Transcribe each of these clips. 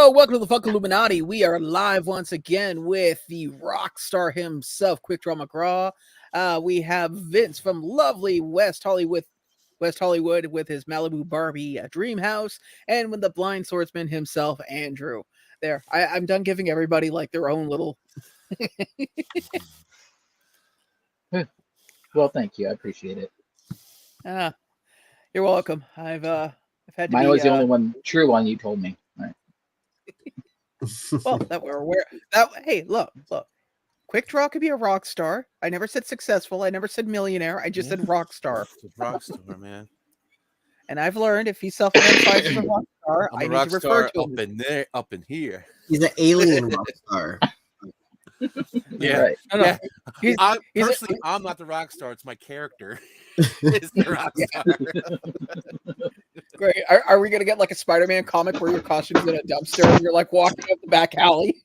Hello, welcome to the Funko Illuminati. We are live once again with the rock star himself, Quickdraw McGraw. We have Vince from lovely West Hollywood with his Malibu Barbie dream house, and with the blind swordsman himself, Andrew. There, I'm done giving everybody like their own little. Well, thank you. I appreciate it. You're welcome. I've had to Mine be, was the only one, true one you told me. Right. Well, that we're aware. Hey, look. Quickdraw could be a rock star. I never said successful. I never said millionaire. I just said rock star. Rock star, man. And I've learned if he self-identifies as a rock star, I need to refer to him up in there, up in here. He's an alien rock star. Yeah, right. No. Yeah. I'm not the rock star. It's my character. It's the rock star. Great. Are we gonna get like a Spider-Man comic where your costume's in a dumpster and you're like walking up the back alley?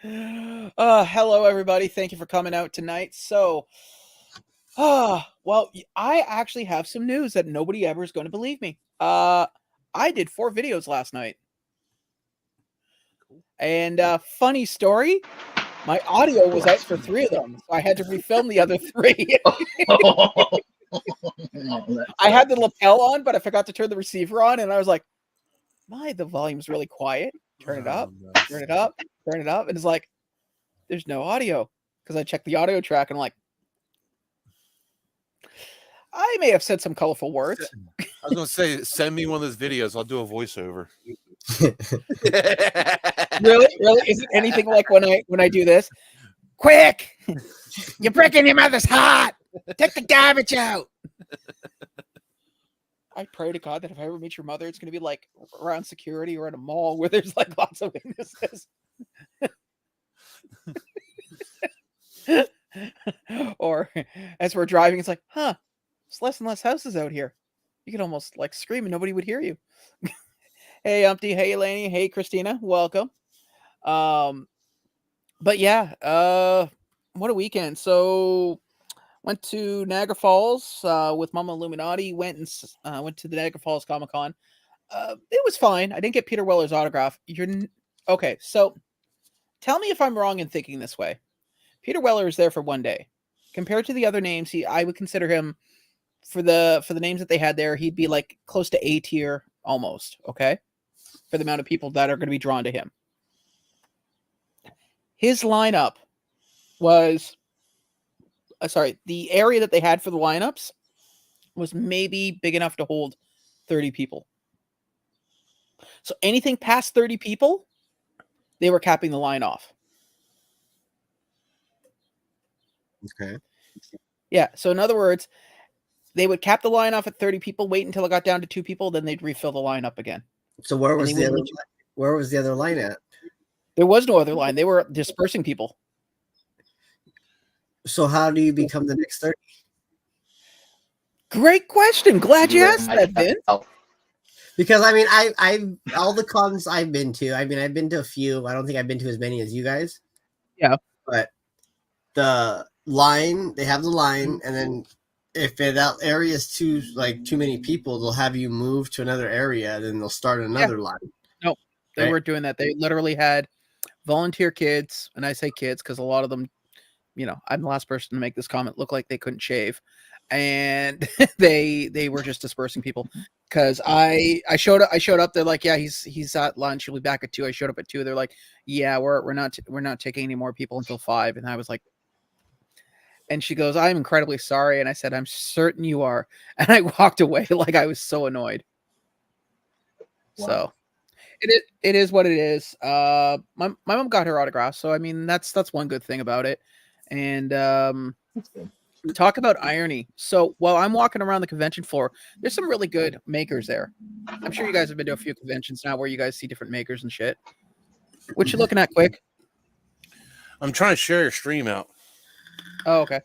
Hello everybody. Thank you for coming out tonight. So, well, I actually have some news that nobody ever is going to believe me. I did 4 videos last night. And funny story, my audio was out for 3 of them, so I had to refilm the other 3. I had the lapel on, but I forgot to turn the receiver on, and I was like, the volume's really quiet. Turn it up, turn it up, turn it up. And it's like, there's no audio. Because I checked the audio track, and I'm like, I may have said some colorful words. I was going to say, send me one of those videos. I'll do a voiceover. Really? Is it anything like when I do this? Quick! You're breaking your mother's heart! Take the garbage out! I pray to God that if I ever meet your mother, it's going to be like around security or at a mall where there's like lots of witnesses. Or as we're driving, it's like, there's less and less houses out here. You could almost like scream and nobody would hear you. Hey, Umpty. Hey, Elaine. Hey, Christina. Welcome. But yeah, what a weekend. So went to Niagara Falls with Mama Illuminati. Went to the Niagara Falls Comic-Con. It was fine. I didn't get Peter Weller's autograph. Okay, so tell me if I'm wrong in thinking this way. Peter Weller is there for 1 day. Compared to the other names, I would consider him for the names that they had there, he'd be like close to A tier almost, okay? For the amount of people that are going to be drawn to him. His lineup was, the area that they had for the lineups was maybe big enough to hold 30 people. So anything past 30 people, they were capping the line off. Okay. Yeah, so in other words, they would cap the line off at 30 people, wait until it got down to 2 people, then they'd refill the line up again. So where was the other line at? There was no other line. They were dispersing people. So how do you become the next 30? Great question. Glad you asked that, Vince. Because I mean, I all the cons I've been to. I mean, I've been to a few. I don't think I've been to as many as you guys. Yeah. But the line, they have the line, and then if that area is too many people, they'll have you move to another area, then they'll start another line. No, they weren't doing that. They literally had volunteer kids, and I say kids because a lot of them, I'm the last person to make this comment, look like they couldn't shave, and they were just dispersing people. Because I showed up. They're like, yeah, he's at lunch. He'll be back at 2. I showed up at 2. They're like, yeah, we're not taking any more people until 5. And I was like. And she goes, I'm incredibly sorry. And I said, I'm certain you are. And I walked away like I was so annoyed. Wow. So it is what it is. My mom got her autograph. So, I mean, that's one good thing about it. And talk about irony. So while I'm walking around the convention floor, there's some really good makers there. I'm sure you guys have been to a few conventions now where you guys see different makers and shit. What you looking at, Quick? I'm trying to share your stream out. Oh, okay.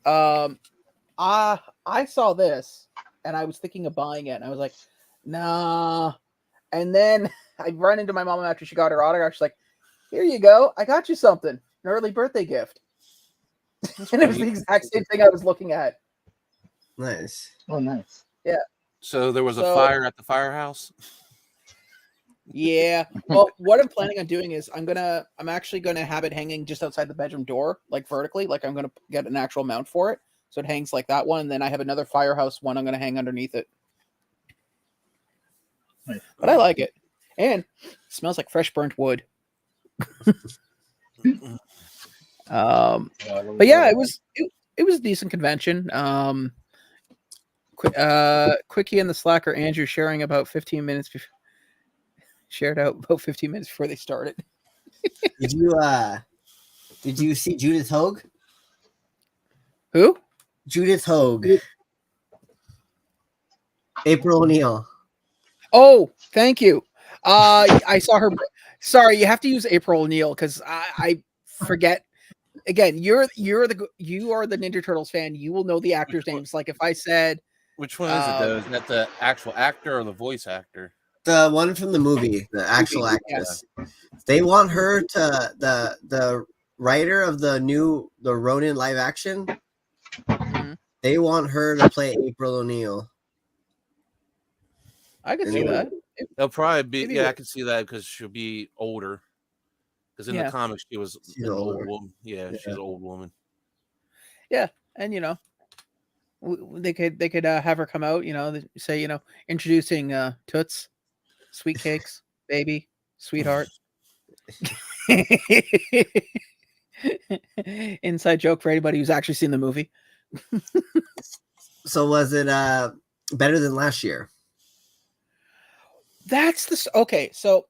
I saw this and I was thinking of buying it. And I was like, nah. And then I run into my mom after she got her autograph. She's like, here you go. I got you something. An early birthday gift. And it was the exact same thing I was looking at. Nice. Oh, nice. Yeah. So there was a fire at the firehouse. Yeah. Well, what I'm planning on doing is I'm actually gonna have it hanging just outside the bedroom door, like vertically. Like I'm gonna get an actual mount for it, so it hangs like that one. And then I have another firehouse one I'm gonna hang underneath it. Nice. But I like it, and it smells like fresh burnt wood. But yeah, it was a decent convention. Quickie and the Slacker Andrew shared out about 15 minutes before they started. Did you see Judith Hoag? Who? Judith Hoag. April O'Neil. Oh, thank you. I saw her. Sorry, you have to use April O'Neil because I forget. Again, you are the Ninja Turtles fan. You will know the actors' names. Like if I said, which one is it though? Is that the actual actor or the voice actor? The one from the movie, the actual actress. Yeah. They want her to the writer of the Ronin live action. Mm-hmm. They want her to play April O'Neil. I could see that. They'll probably be. Yeah, I can see that because she'll be older. Because in the comics, she's an old woman. Yeah, she's an old woman. Yeah, and they could have her come out. Say introducing Toots, Sweet Cakes, Baby, Sweetheart. Inside joke for anybody who's actually seen the movie. So was it better than last year? Okay. So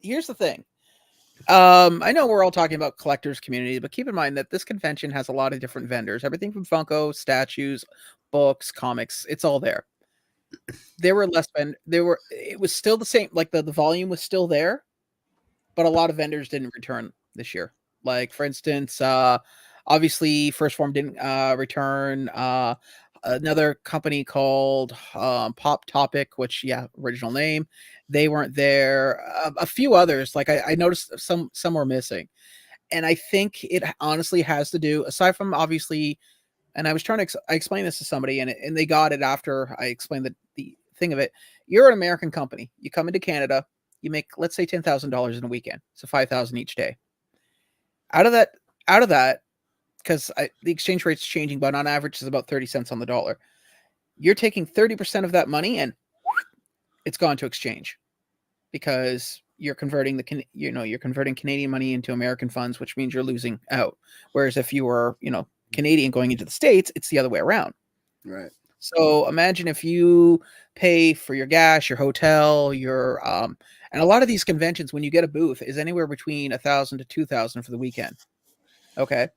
here's the thing. I know we're all talking about collectors community, but keep in mind that this convention has a lot of different vendors. Everything from Funko, statues, books, comics. It's all there. There were less it was still the same. Like the volume was still there, but a lot of vendors didn't return this year. Like for instance, obviously First Form didn't return. Another company called Pop Topic, which original name, they weren't there. A few others, like I noticed some were missing, and I think it honestly has to do, aside from obviously, and I was trying to I explained this to somebody, and they got it after I explained the thing of it. You're an American company. You come into Canada, you make, let's say, $10,000 in a weekend, so $5,000 each day. Out of that. Because the exchange rate's changing, but on average is about 30 cents on the dollar. You're taking 30% of that money and it's gone to exchange because you're converting you're converting Canadian money into American funds, which means you're losing out. Whereas if you were, Canadian going into the States, it's the other way around. Right. So imagine if you pay for your gas, your hotel, your and a lot of these conventions, when you get a booth, is anywhere between $1,000 to $2,000 for the weekend. Okay.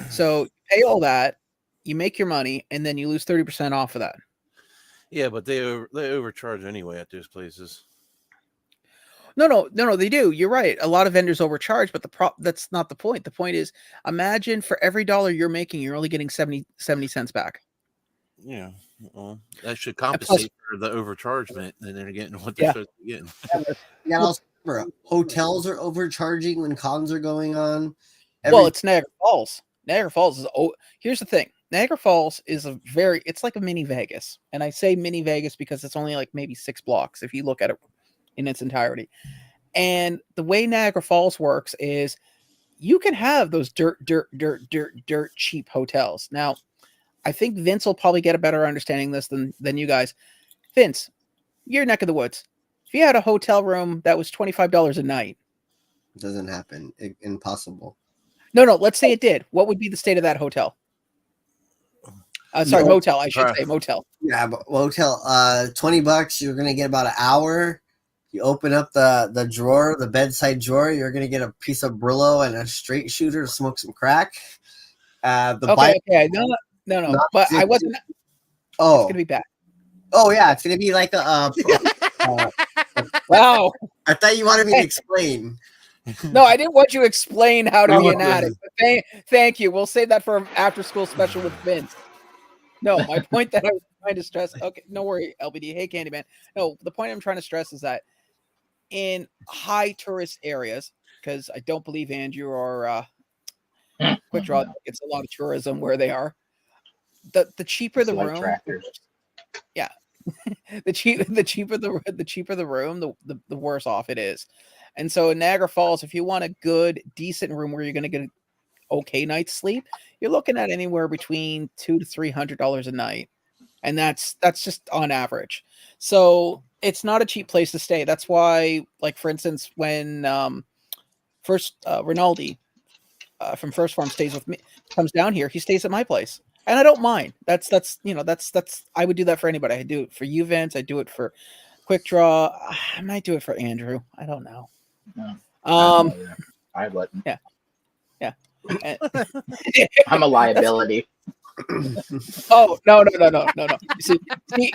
So you pay all that, you make your money, and then you lose 30% off of that. Yeah, but they overcharge anyway at those places. No, they do. You're right. A lot of vendors overcharge, but that's not the point. The point is, imagine for every dollar you're making, you're only getting 70 cents back. Yeah, well, that should compensate for the overchargement, and they're getting what they're supposed to be getting. Yeah, also remember, hotels are overcharging when cons are going on. Well, it's Niagara Falls. Niagara Falls is here's the thing. Niagara Falls is it's like a mini Vegas. And I say mini Vegas because it's only like maybe 6 blocks if you look at it in its entirety. And the way Niagara Falls works is you can have those dirt cheap hotels. Now, I think Vince will probably get a better understanding of this than you guys. Vince, your neck of the woods. If you had a hotel room that was $25 a night. It doesn't happen. Impossible. No. Let's say it did. What would be the state of that hotel? Motel. I should say motel. Yeah, but motel. $20. You're gonna get about an hour. You open up the drawer, the bedside drawer. You're gonna get a piece of Brillo and a straight shooter to smoke some crack. Okay. No. But I wasn't. Oh, it's gonna be bad. Oh yeah, it's gonna be like a. Wow. I thought you wanted me to explain. No, I didn't want you to explain how to be an addict. But thank you. We'll save that for an after-school special with Vince. No, my point that I was trying to stress. Okay, no worry, LBD. Hey, Candyman. No, the point I'm trying to stress is that in high tourist areas, because I don't believe Andrew or Quickdraw gets a lot of tourism where they are. The cheaper the room, the cheaper the room, the worse off it is. And so in Niagara Falls, if you want a good, decent room where you're going to get an okay night's sleep, you're looking at anywhere between $200 to $300 a night, and that's just on average. So it's not a cheap place to stay. That's why, like for instance, when Rinaldi from First Farm stays with me, comes down here, he stays at my place. And I don't mind. That's I would do that for anybody. I do it for you, Vince. I do it for Quickdraw. I might do it for Andrew. I don't know. No, I wouldn't. Yeah. I'm a liability. Oh no.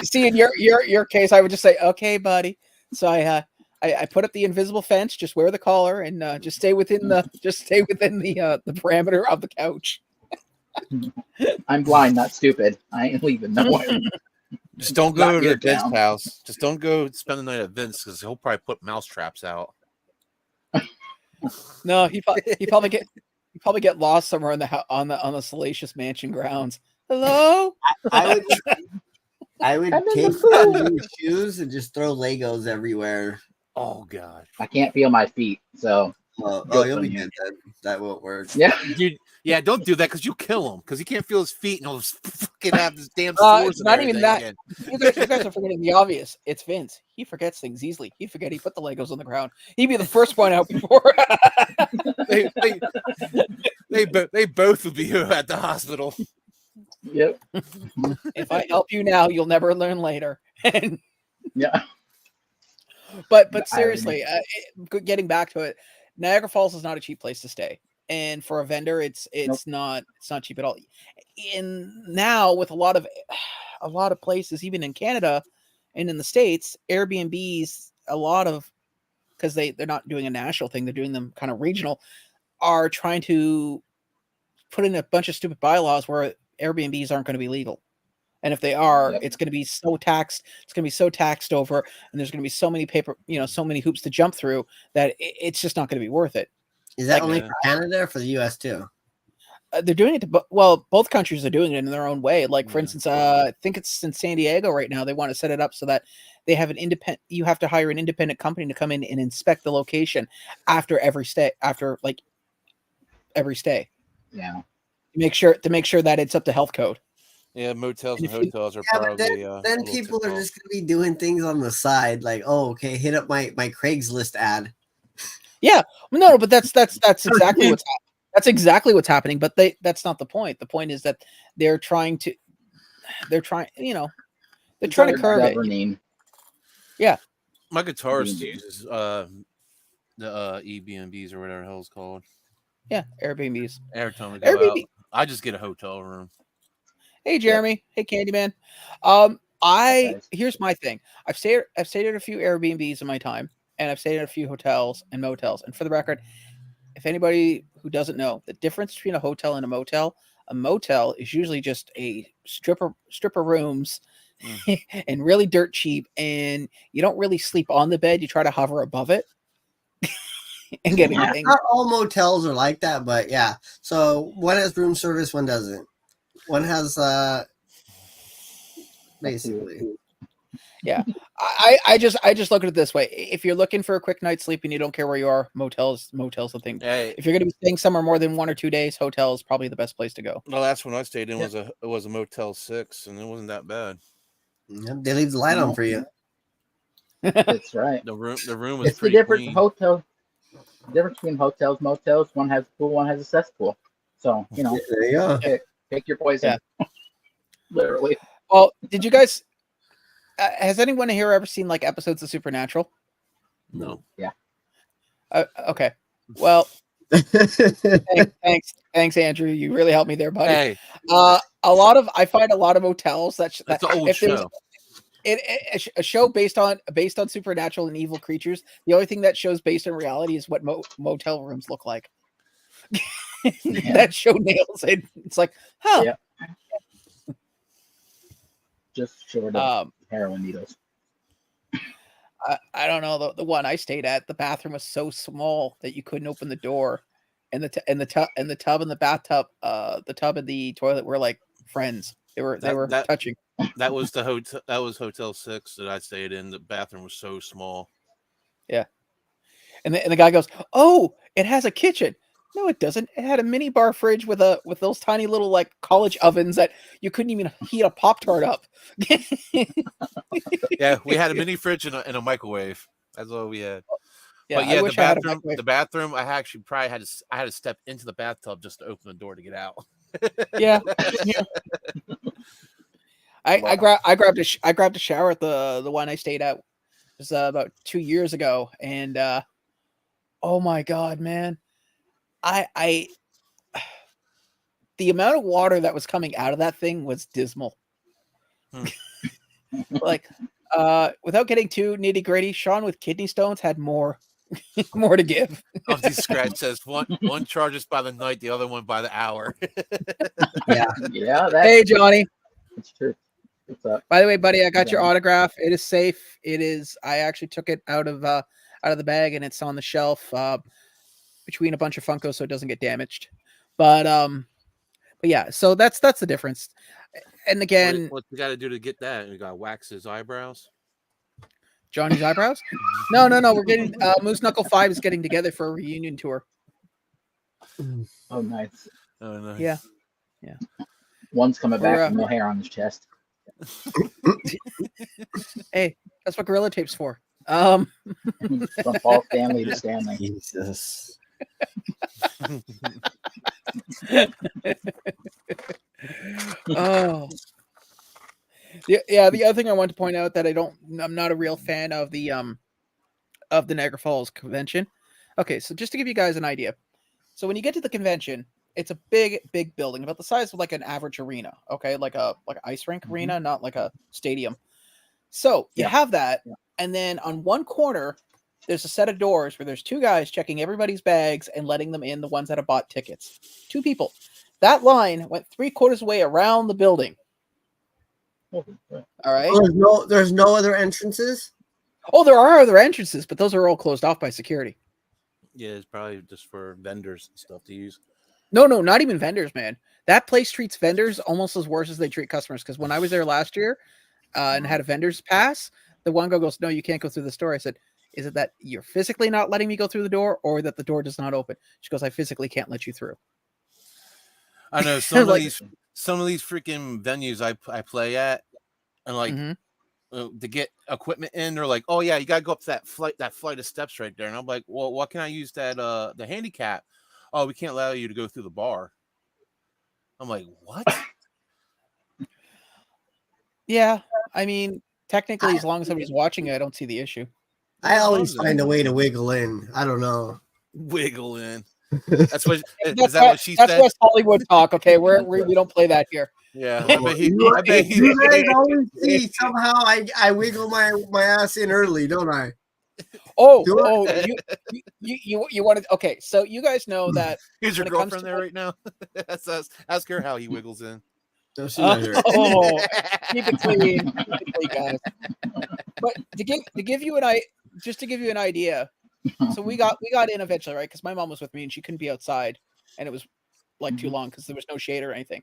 See in your case, I would just say, okay, buddy. So I put up the invisible fence, just wear the collar, and just stay within the parameter of the couch. I'm blind, not stupid. I ain't leaving nowhere. Just don't go to Vince's house. Just don't go spend the night at Vince, because he'll probably put mouse traps out. No, he probably get lost somewhere on the Salacious Mansion grounds. Hello. I would take your shoes and just throw Legos everywhere. Oh God! I can't feel my feet, so. You'll be good then. That won't work. Yeah, dude. Yeah, don't do that, because you kill him, because he can't feel his feet, and he'll just fucking have this damn sores. It's not even that. You guys are forgetting the obvious. It's Vince. He forgets things easily. He put the Legos on the ground. He'd be the first one out before. they both would be at the hospital. Yep. If I help you now, you'll never learn later. Yeah. But seriously, getting back to it, Niagara Falls is not a cheap place to stay. And for a vendor, it's not cheap at all. And now with a lot of places, even in Canada and in the States, Airbnbs, because they're not doing a national thing, they're doing them kind of regional, are trying to put in a bunch of stupid bylaws where Airbnbs aren't going to be legal. And if they are, it's going to be so taxed. It's going to be so taxed over, and there's going to be so many so many hoops to jump through that it's just not going to be worth it. Is that only for Canada or for the US too? They're doing it both countries are doing it in their own way. Like for instance, I think it's in San Diego right now. They want to set it up so that they have you have to hire an independent company to come in and inspect the location after every stay. Yeah. To make sure that it's up to health code. Yeah, motels and hotels are probably. Then people are just going to be doing things on the side, like, oh, okay, hit up my Craigslist ad. Yeah, no, but that's exactly what's happening. But that's not the point. The point is that they're trying to curb it. Yeah, my guitarist uses the Airbnbs or whatever the hell it's called. Yeah, Airbnbs. Every time we go out, I just get a hotel room. Hey, Jeremy. Hey, Candyman. Here's my thing. I've stayed at a few Airbnbs in my time, and I've stayed at a few hotels and motels. And for the record, if anybody who doesn't know the difference between a hotel and a motel is usually just a stripper rooms and really dirt cheap, and you don't really sleep on the bed. You try to hover above it. And get anything. Not all motels are like that, but yeah. So one has room service, one doesn't. One has basically. Yeah. I just look at it this way. If you're looking for a quick night's sleep and you don't care where you are, motel's the thing. Hey. If you're gonna be staying somewhere more than 1 or 2 days, hotel is probably the best place to go. The last one I stayed in was a Motel 6, and it wasn't that bad. Yep, they leave the light on for you. That's right. The room was it's the difference clean. The difference between hotels, motels. One has a pool, one has a cesspool. So there you go. Pick your poison. Yeah. Literally. Well, did you guys? Has anyone here ever seen like episodes of Supernatural? No. Yeah. Okay. Well, thanks, Andrew. You really helped me there, buddy. Hey. I find a lot of motels that's an old show. A show based on supernatural and evil creatures. The only thing that shows based on reality is what motel rooms look like. That show nails it. It's like, huh? Yeah. Just short of heroin needles. I don't know. The one I stayed at, the bathroom was so small that you couldn't open the door, and the tub and the bathtub, the tub and the toilet were like friends. They were touching. That was the hotel. That was Hotel 6 that I stayed in. The bathroom was so small. Yeah. And the guy goes, "Oh, it has a kitchen." No, it doesn't. It had a mini bar fridge with those tiny little like college ovens that you couldn't even heat a Pop-Tart up. Yeah, we had a mini fridge and a microwave. That's all we had. Yeah, but yeah, I wish I had a microwave. The bathroom. I actually probably had to step into the bathtub just to open the door to get out. Yeah. I grabbed a shower at the one I stayed at. It was about 2 years ago, and oh my god, man, I the amount of water that was coming out of that thing was dismal. Like, without getting too nitty gritty, Sean with kidney stones had more to give. These scratch says one charges by the night, the other one by the hour. Yeah. Hey, Johnny. That's true. What's up? By the way, buddy, I got your autograph. It is safe. It is. I actually took it out of the bag, and it's on the shelf between a bunch of Funkos, so it doesn't get damaged. But yeah, so that's the difference. And again, what you got to do to get that? You got to wax his eyebrows. Johnny's eyebrows? No. We're getting Moose Knuckle 5 is getting together for a reunion tour. Oh, nice. Oh, nice. Yeah. One's coming back with no hair on his chest. Hey, that's what Gorilla Tape's for. From Paul Stanley to Stanley. Jesus. Oh. Yeah, the other thing I want to point out that I'm not a real fan of the Niagara Falls convention. Okay, so just to give you guys an idea. So when you get to the convention, it's a big building, about the size of like an average arena, okay? Like an ice rink arena, not like a stadium. So you have that, and then on one corner, there's a set of doors where there's two guys checking everybody's bags and letting them in, the ones that have bought tickets. 2 people. That line went 3/4 way around the building. All right. There's no other entrances. Oh, there are other entrances, but those are all closed off by security. Yeah, it's probably just for vendors and stuff to use. No, not even vendors, man. That place treats vendors almost as worse as they treat customers. Because when I was there last year and had a vendor's pass, the one guy goes, "No, you can't go through the store." I said, "Is it that you're physically not letting me go through the door, or that the door does not open?" She goes, "I physically can't let you through." I know some of these freaking venues I play at, and like to get equipment in, they're like, "Oh yeah, you gotta go up to that flight of steps right there." And I'm like, "Well, what can I use that the handicap?" "Oh, we can't allow you to go through the bar." I'm like, "What?" Yeah, I mean, technically, as long as somebody's watching it, I don't see the issue. I always find a way to wiggle in. I don't know. Wiggle in. That's what. Is that what she said? That's West Hollywood talk. Okay, we don't play that here. Yeah, I bet you guys always see somehow I wiggle my ass in early, don't I? You want to? Okay, so you guys know that. Is your girlfriend there right now? Ask her how he wiggles in. No, she's not here. Keep it clean, guys. But to give you an idea, so we got in eventually, right? Because my mom was with me and she couldn't be outside, and it was like too long because there was no shade or anything.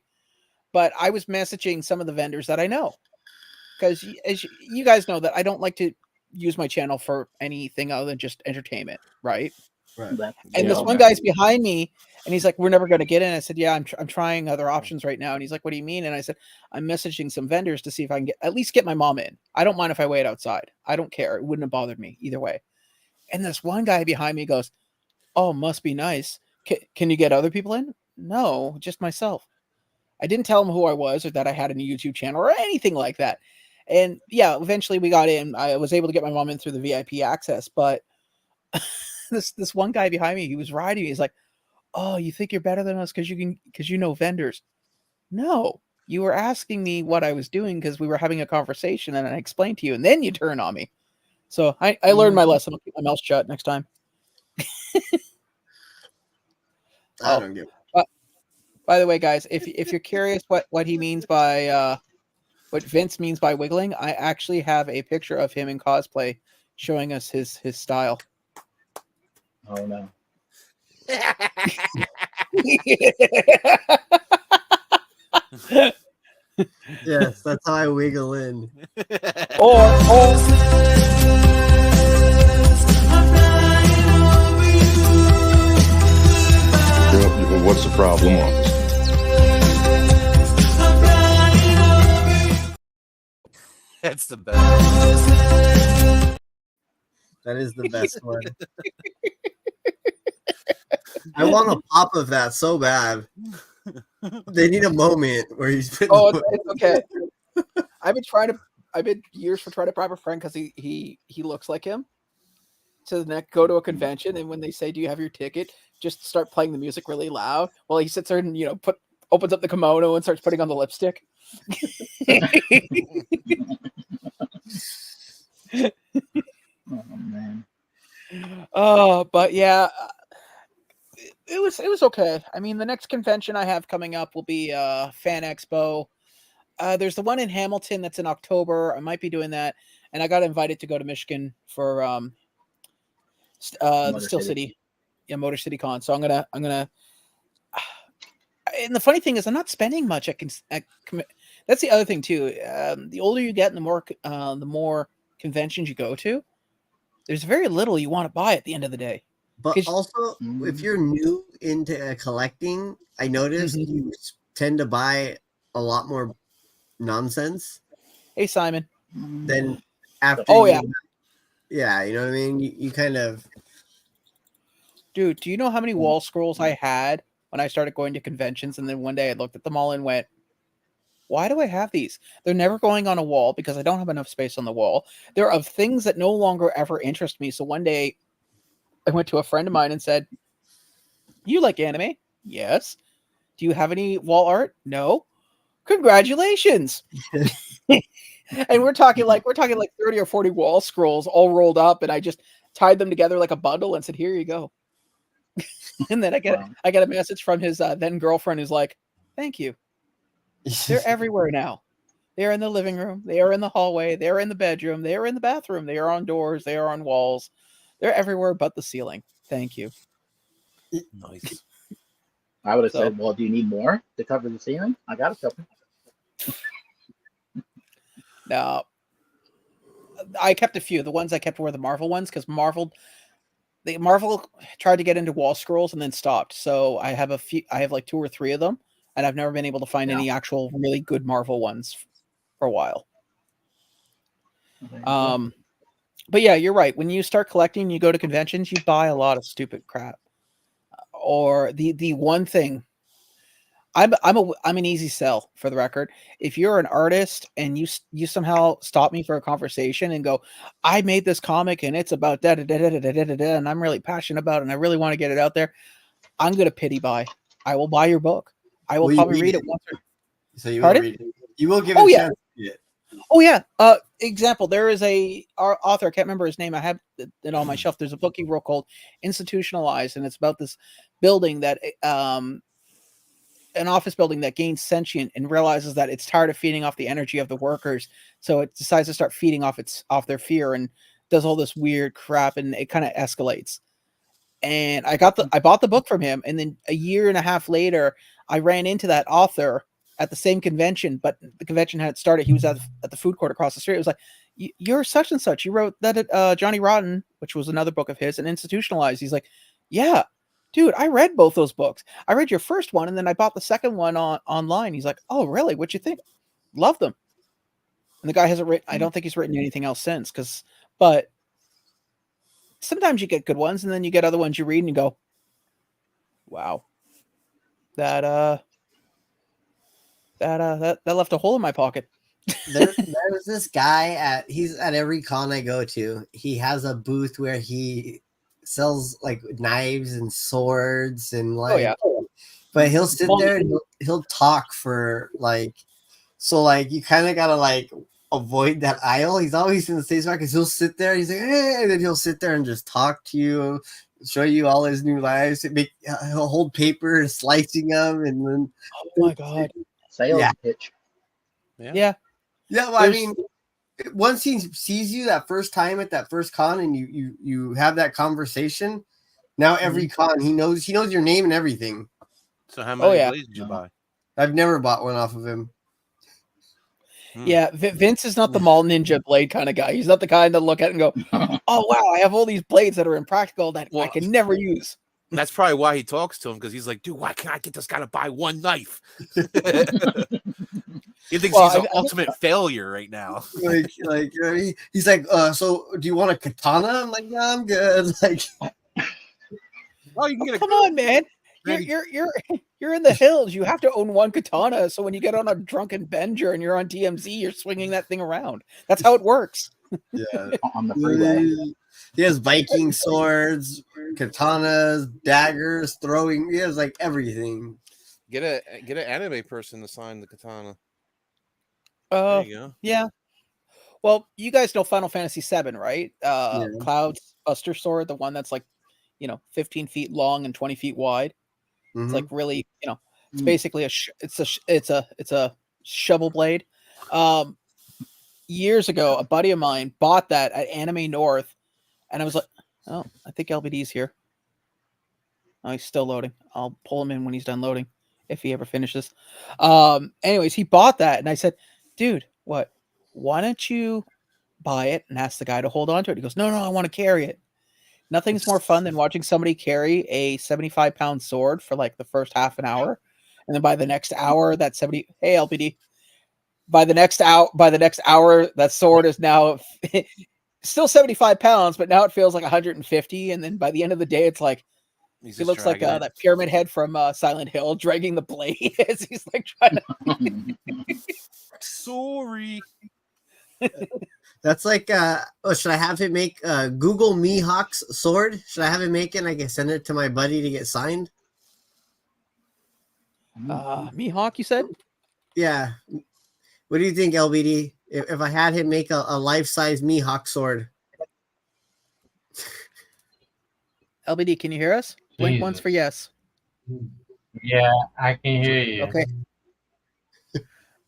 But I was messaging some of the vendors that I know, because as you guys know that I don't like to use my channel for anything other than just entertainment, right? Right. And this one guy's behind me, and he's like, "We're never going to get in." I said, "Yeah, I'm trying other options right now." And he's like, "What do you mean?" And I said, "I'm messaging some vendors to see if I can at least get my mom in. I don't mind if I wait outside. I don't care. It wouldn't have bothered me either way." And this one guy behind me goes, "Oh, must be nice. Can you get other people in?" "No, just myself." I didn't tell him who I was or that I had a YouTube channel or anything like that. And yeah, eventually we got in. I was able to get my mom in through the VIP access, but this one guy behind me, he was riding. He's like, "Oh, you think you're better than us because you know vendors?" No, you were asking me what I was doing because we were having a conversation, and I explained to you, and then you turn on me. So I learned my lesson. I'll keep my mouth shut next time. I don't give. By the way, guys, if you're curious what he means by what Vince means by wiggling, I actually have a picture of him in cosplay showing us his style. Oh no. Yes, that's how I wiggle in. Or what's the problem, officer? That's the best. That is the best one. I want a pop of that so bad. They need a moment where he's putting. it's okay. I've been years for trying to bribe a friend because he looks like him. To go to a convention, and when they say, "Do you have your ticket?" just start playing the music really loud while he sits there and opens up the kimono and starts putting on the lipstick. Oh man. But yeah, it was okay. I mean, the next convention I have coming up will be Fan Expo. There's the one in Hamilton that's in October. I might be doing that, and I got invited to go to Michigan for the Steel City, Motor City Con. So I'm gonna. And the funny thing is, I'm not spending much. That's the other thing too. The older you get, and the more conventions you go to, there's very little you want to buy at the end of the day. But also, if you're new into collecting, I noticed you tend to buy a lot more nonsense. Hey, Simon. Then after. Yeah, you know what I mean. You kind of. Dude, do you know how many wall scrolls I had when I started going to conventions? And then one day I looked at them all and went, why do I have these? They're never going on a wall because I don't have enough space on the wall. They're of things that no longer ever interest me. So one day I went to a friend of mine and said, you like anime? Yes. Do you have any wall art? No. Congratulations. And we're talking like 30 or 40 wall scrolls all rolled up, and I just tied them together like a bundle and said, here you go. And then I get a message from his then girlfriend who's like, thank you. They're everywhere now. They are in the living room. They are in the hallway. They are in the bedroom. They are in the bathroom. They are on doors. They are on walls. They're everywhere but the ceiling. Thank you. Nice. I would have said, well, do you need more to cover the ceiling? I got a couple. No. I kept a few. The ones I kept were the Marvel ones because Marvel tried to get into wall scrolls and then stopped. So I have like 2 or 3 of them, and I've never been able to find any actual really good Marvel ones for a while. But yeah, you're right. When you start collecting, you go to conventions, you buy a lot of stupid crap. Or the one thing, I'm an easy sell, for the record. If you're an artist and you somehow stop me for a conversation and go, I made this comic and it's about da da da da da da da da, and I'm really passionate about it and I really want to get it out there, I'm gonna pity buy. I will buy your book. I will probably read it once. So you will read it. You will give it a chance to read it. Oh yeah. Example, there is our author, I can't remember his name. I have it on my shelf. There's a book he wrote called Institutionalized, and it's about this building that an office building that gains sentient and realizes that it's tired of feeding off the energy of the workers. So it decides to start feeding off their fear and does all this weird crap, and it kind of escalates. And I bought the book from him. And then a year and a half later, I ran into that author at the same convention, but the convention hadn't started. He was at the food court across the street. It was like, you're such and such. You wrote that at Johnny Rotten, which was another book of his, and Institutionalized. He's like, yeah, dude, I read both those books. I read your first one, and then I bought the second one online. He's like, oh, really? What'd you think? Love them. And the guy hasn't written, I don't think he's written anything else since, but sometimes you get good ones, and then you get other ones you read and you go, wow, that left a hole in my pocket. There's this guy he's at every con I go to. He has a booth where he sells like knives and swords and like, but he'll sit there and he'll talk for like, so like you kind of gotta like avoid that aisle. He's always in the same spot because he'll sit there. He's like, hey, and then he'll sit there and just talk to you, show you all his new knives. He'll hold paper and slicing them, and then oh my god, sales pitch. Yeah. Well, I mean, once he sees you that first time at that first con, and you have that conversation, now every con he knows your name and everything. So how many blades did you buy? I've never bought one off of him. Yeah, Vince is not the mall ninja blade kind of guy. He's not the kind to look at it and go, "Oh wow, I have all these blades that are impractical that I can never use." That's probably why he talks to him, because he's like, "Dude, why can't I get this guy to buy one knife?" He thinks he's an ultimate failure right now. He's like, so do you want a katana? I'm like, yeah, I'm good. Like, oh, you can get come on, man. You're in the hills. You have to own one katana. So when you get on a drunken bender and you're on DMZ, you're swinging that thing around. That's how it works. Yeah, on the freeway. He has Viking swords, katanas, daggers, throwing. He has like everything. Get an anime person to sign the katana. There you go. Yeah. Well, you guys know Final Fantasy VII, right? Cloud's Buster Sword, the one that's like, 15 feet long and 20 feet wide. Mm-hmm. It's like really, it's basically it's a shovel blade. Years ago, a buddy of mine bought that at Anime North, and I was like, oh, I think LBD's here. Oh, he's still loading. I'll pull him in when he's done loading, if he ever finishes. Anyways, he bought that, and I said, dude, what? Why don't you buy it and ask the guy to hold on to it? He goes, no, I want to carry it. Nothing's more fun than watching somebody carry a 75-pound sword for like the first half an hour, and then by the next hour, that 70. Hey, LBD. By the next hour, that sword is now still 75 pounds, but now it feels like 150. And then by the end of the day, it's like he looks like that pyramid head from Silent Hill, dragging the blade as he's like trying to. Sorry. That's like, should I have him make Google Mihawk's sword? Should I have him make it and I can send it to my buddy to get signed? Mihawk, you said? Yeah. What do you think, LBD? If I had him make a life-size Mihawk sword? LBD, can you hear us? Blink once for yes. Yeah, I can hear you.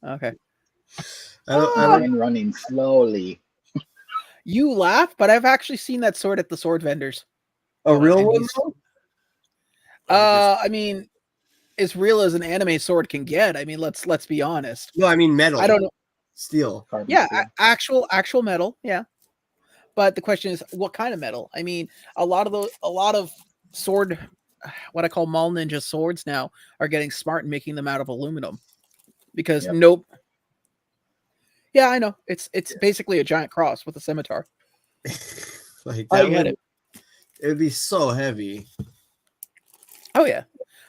Okay. I'm running slowly. You laugh, but I've actually seen that sword at the sword vendors. A real one? I mean, as real as an anime sword can get. I mean, let's be honest. No, I mean metal. I don't know. Steel. Yeah, steel. Actual metal. Yeah. But the question is, what kind of metal? I mean, a lot of sword, what I call mall ninja swords now, are getting smart and making them out of aluminum, because nope. Yeah, I know. It's basically a giant cross with a scimitar. Like that it would be so heavy. Oh yeah.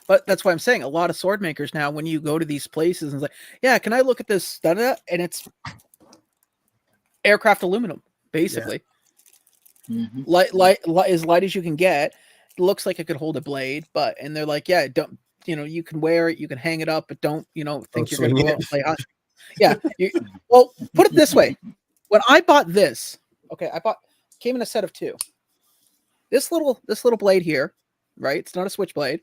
But that's why I'm saying a lot of sword makers now, when you go to these places and it's like, yeah, can I look at this? And it's aircraft aluminum, basically. Yeah. Mm-hmm. As light as you can get. It looks like it could hold a blade, and they're like, yeah, don't, you can wear it, you can hang it up, but don't, think you're going to go out and play hot. Yeah. Well, put it this way. When I bought this, came in a set of 2. This little blade here, right? It's not a switchblade.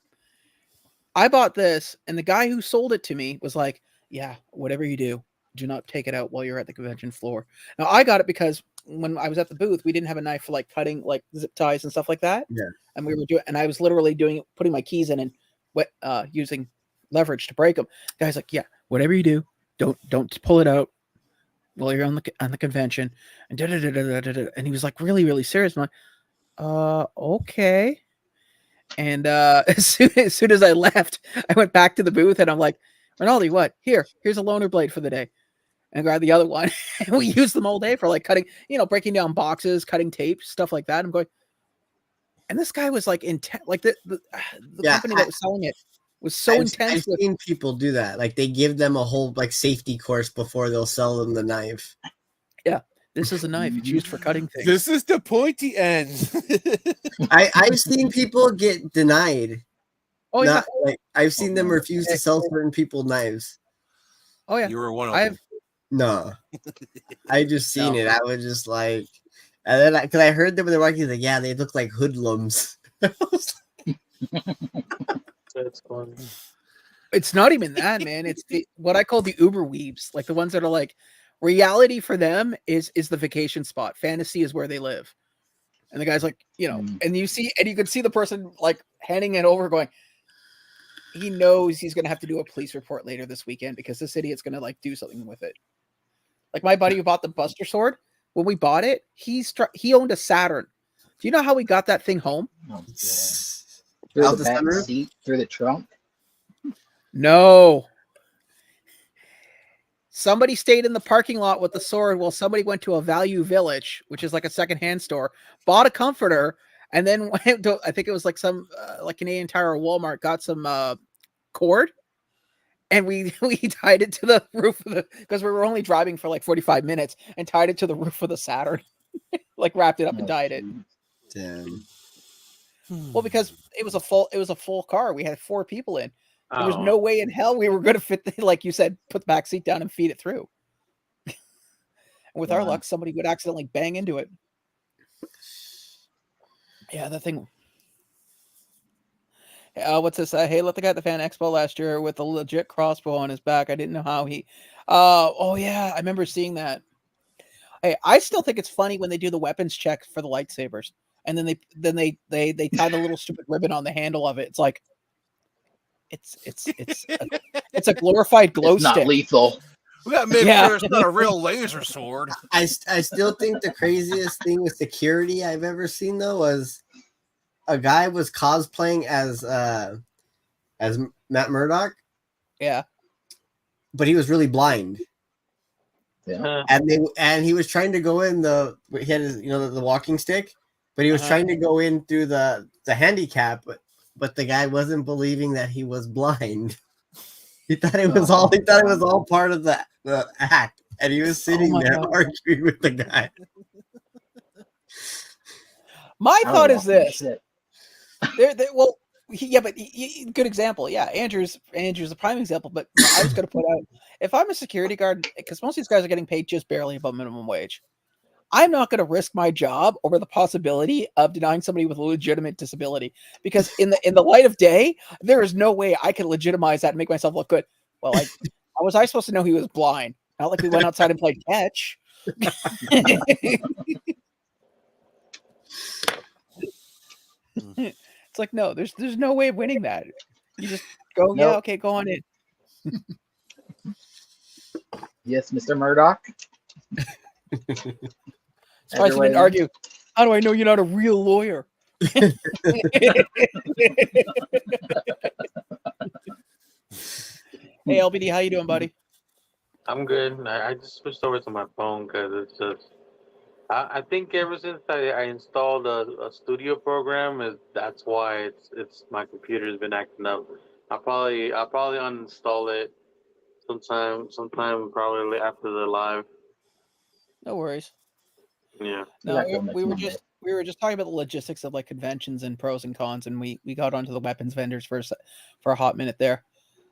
I bought this, and the guy who sold it to me was like, yeah, whatever you do not take it out while you're at the convention floor. Now, I got it because when I was at the booth, we didn't have a knife for like cutting like zip ties and stuff like that. Yeah. And I was literally putting my keys in and using leverage to break them. The guy's like, yeah, whatever you do, don't pull it out while you're on the convention. And and he was like really, really serious. I'm like, okay. And as soon as I left, I went back to the booth and I'm like, Rinaldi, what? Here's a loaner blade for the day. And grabbed the other one. And we used them all day for like cutting, breaking down boxes, cutting tape, stuff like that. I'm going, and this guy was like intense, like the company that was selling it was so intense. I've seen people do that. Like they give them a whole like safety course before they'll sell them the knife. Yeah. This is a knife. It's used for cutting things. This is the pointy end. I've seen people get denied. Oh yeah. I've seen them refuse to sell certain people knives. Oh yeah. You were one of them. No. I just seen it. I was just like, and then because I heard them when they were walking, like, yeah, they look like hoodlums. That's funny. It's not even that, man. It's what I call the Uber weebs, like the ones that are like, reality for them is the vacation spot. Fantasy is where they live. And the guy's like, and you can see the person like handing it over going, he knows he's going to have to do a police report later this weekend because this idiot's going to like do something with it. Like my buddy who bought the Buster Sword, when we bought it, he owned a Saturn. Do you know how we got that thing home? Oh, through Out the the back sunroof? seat, through the trunk. No. Somebody stayed in the parking lot with the sword while somebody went to a Value Village, which is like a secondhand store, bought a comforter, and then went to, I think it was like some like Canadian Tire or Walmart, got some cord, and we tied it to the roof of the, because we were only driving for like 45 minutes, and tied it to the roof of the Saturn, like wrapped it up and tied it. Damn. Well, because it was a full car. We had 4 people in. There was Oh. no way in hell we were going to fit, like you said, put the back seat down and feed it through. And with our luck, somebody would accidentally bang into it. Yeah, that thing. What's this? Hey, let the guy at the Fan Expo last year with a legit crossbow on his back. I didn't know how he. Oh yeah, I remember seeing that. Hey, I still think it's funny when they do the weapons check for the lightsabers, and then they tie the little stupid ribbon on the handle of it. It's like. It's a glorified glow It's not stick. lethal. We gotta make sure it's not a real laser sword. I still think the craziest thing with security I've ever seen though was a guy was cosplaying as Matt Murdock. Yeah. But he was really blind. Yeah. And he was trying to go in he had his, the walking stick, but he was trying to go in through the handicap, but the guy wasn't believing that he was blind. He thought it was all part of the act, and he was sitting there arguing with the guy. My thought is this: well, but good example. Yeah, Andrew's a prime example. But I was going to put out, if I'm a security guard, because most of these guys are getting paid just barely above minimum wage, I'm not going to risk my job over the possibility of denying somebody with a legitimate disability, because in the light of day, there is no way I can legitimize that and make myself look good. Well, how was I supposed to know he was blind? Not like we went outside and played catch. It's like, no, there's no way of winning that. You just go, yeah, okay, go on in. Yes, Mr. Murdoch. Surprised you didn't argue. How do I know you're not a real lawyer? Hey, LBD, how you doing, buddy? I'm good. I just switched over to my phone because it's just. I think ever since I installed a studio program, that's why it's my computer's been acting up. I'll probably uninstall it sometime probably after the live. No worries. Yeah. No, we were just talking about the logistics of like conventions and pros and cons, and we got onto the weapons vendors for a hot minute there.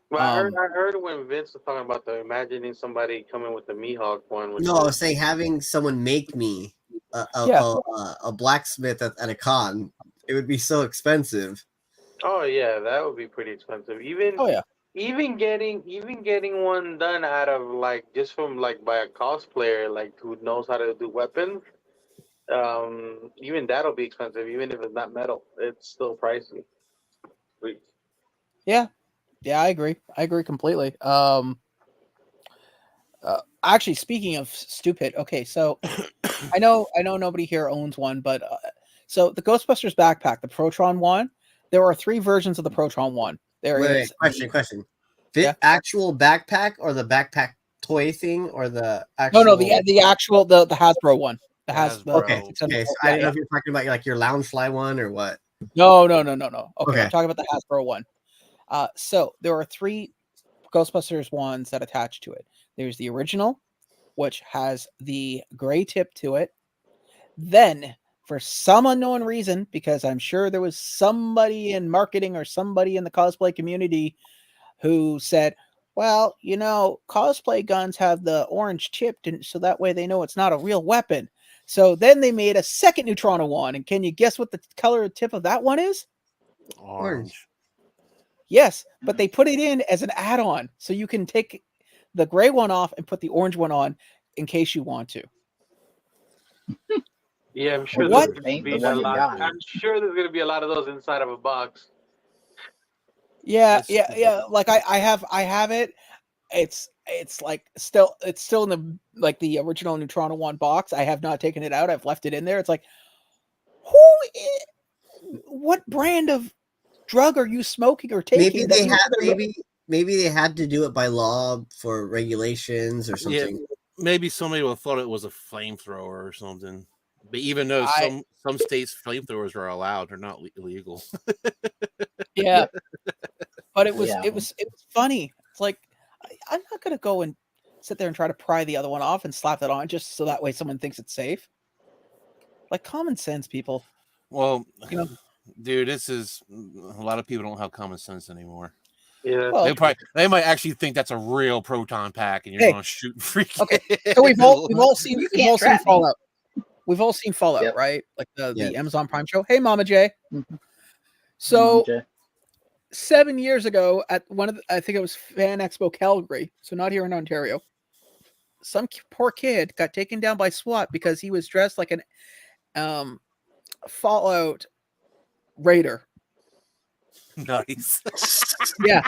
Well, I heard when Vince was talking about imagining somebody coming with the Mihawk one. No, I was saying having someone make me a blacksmith at a con. It would be so expensive. Oh yeah, that would be pretty expensive. Even getting one done out of just from by a cosplayer who knows how to do weapons. Even that'll be expensive. Even if it's not metal, it's still pricey. Yeah, I agree. I agree completely. Actually, speaking of stupid, okay, so I know nobody here owns one, but so the Ghostbusters backpack, the Protron one, there are 3 versions of the Protron one. Wait, question. Actual backpack or the backpack toy thing or the actual? No, the actual the Hasbro one. The Hasbro. Okay. So I don't know if you're talking about your Loungefly one or what. No. Okay, I'm talking about the Hasbro one. So there are 3 Ghostbusters ones that attach to it. There's the original, which has the gray tip to it. Then, for some unknown reason, because I'm sure there was somebody in marketing or somebody in the cosplay community who said, well, cosplay guns have the orange tip, so that way they know it's not a real weapon. So then they made a second Neutrona one. And can you guess what the color tip of that one is? Orange. Yes, but they put it in as an add-on, so you can take the gray one off and put the orange one on in case you want to. Yeah, I'm sure What? there's going to be a lot. I'm sure there's going to be a lot of those inside of a box. Yeah. Like I have it. it's like still in the like the original Neutrona 1 box. I have not taken it out. I've left it in there. It's like, what brand of drug are you smoking or taking? Maybe they had to do it by law for regulations or something. Yeah, maybe somebody would have thought it was a flamethrower or something. But even though some states flamethrowers are allowed, they're not illegal. Yeah, but it was funny. It's like I'm not gonna go and sit there and try to pry the other one off and slap that on just so that way someone thinks it's safe. Like common sense, people. Well, dude, this is a lot of people don't have common sense anymore. Yeah, well, they might actually think that's a real proton pack, and you're going to shoot freak. Okay, so we've all seen Fallout. We've all seen Fallout, right? Like the Amazon Prime show. Hey, Mama J. Mm-hmm. So 7 years ago, at I think it was Fan Expo Calgary, so not here in Ontario, some poor kid got taken down by SWAT because he was dressed like an Fallout raider. Nice. Yeah.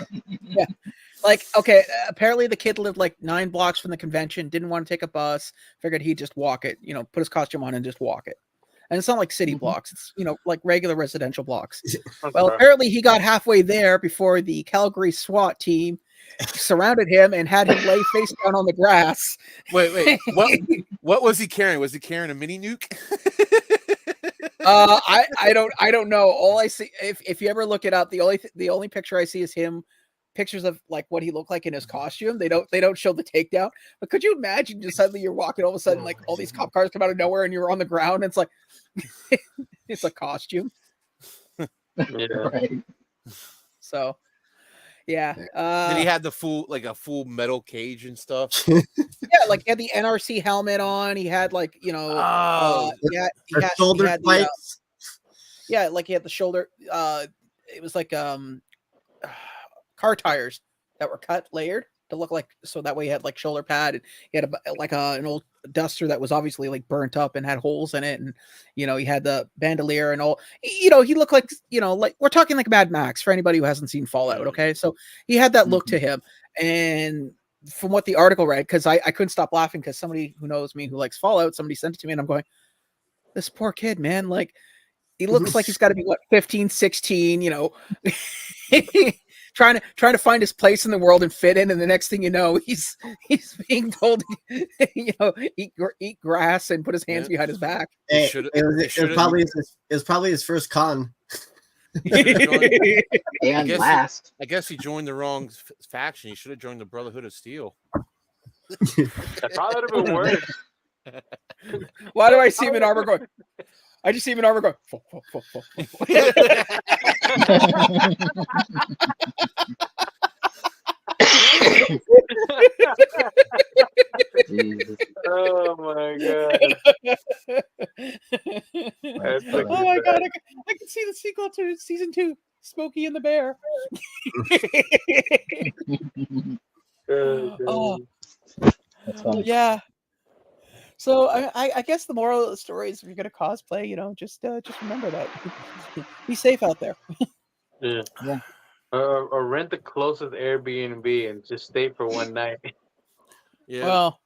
Like, okay, apparently the kid lived like 9 blocks from the convention, didn't want to take a bus, figured he'd just walk it, put his costume on and just walk it. And it's not like city blocks, it's, like regular residential blocks. Well, apparently he got halfway there before the Calgary SWAT team surrounded him and had him lay face down on the grass. Wait, what was he carrying? Was he carrying a mini nuke? I don't know. All I see, if you ever look it up, the only picture I see is him. Pictures of like what he looked like in his costume. They don't show the takedown. But could you imagine just suddenly you're walking, all of a sudden like all these cop cars come out of nowhere and you're on the ground? And it's like it's a costume. Yeah. Right. So yeah. Did he have the full metal cage and stuff? Yeah, like he had the NRC helmet on. He had like he had shoulder spikes. Yeah, like he had the shoulder. It was like car tires that were cut layered to look like, so that way he had like shoulder pad, and he had an old duster that was obviously like burnt up and had holes in it, and he had the bandolier and all. He looked like like we're talking like Mad Max for anybody who hasn't seen Fallout. Okay, so he had that look to him, and from what the article read, because I couldn't stop laughing because somebody who knows me who likes Fallout, somebody sent it to me, and I'm going, this poor kid, man, like he looks like he's got to be 15, 16, trying to find his place in the world and fit in, and the next thing you know, he's being told, eat grass and put his hands behind his back. It was probably his first con. And last. I guess he joined the wrong faction. He should have joined the Brotherhood of Steel. That probably would have been worse. Why do I see him in armor going? I just see him in armor going. Jesus. Oh my god. Oh my god, I can see the sequel to season 2, Smokey and the Bear. Oh, That's funny. yeah. So I guess the moral of the story is if you're gonna cosplay, just remember that. Be safe out there. Yeah. Or rent the closest Airbnb and just stay for one night. Yeah. Well,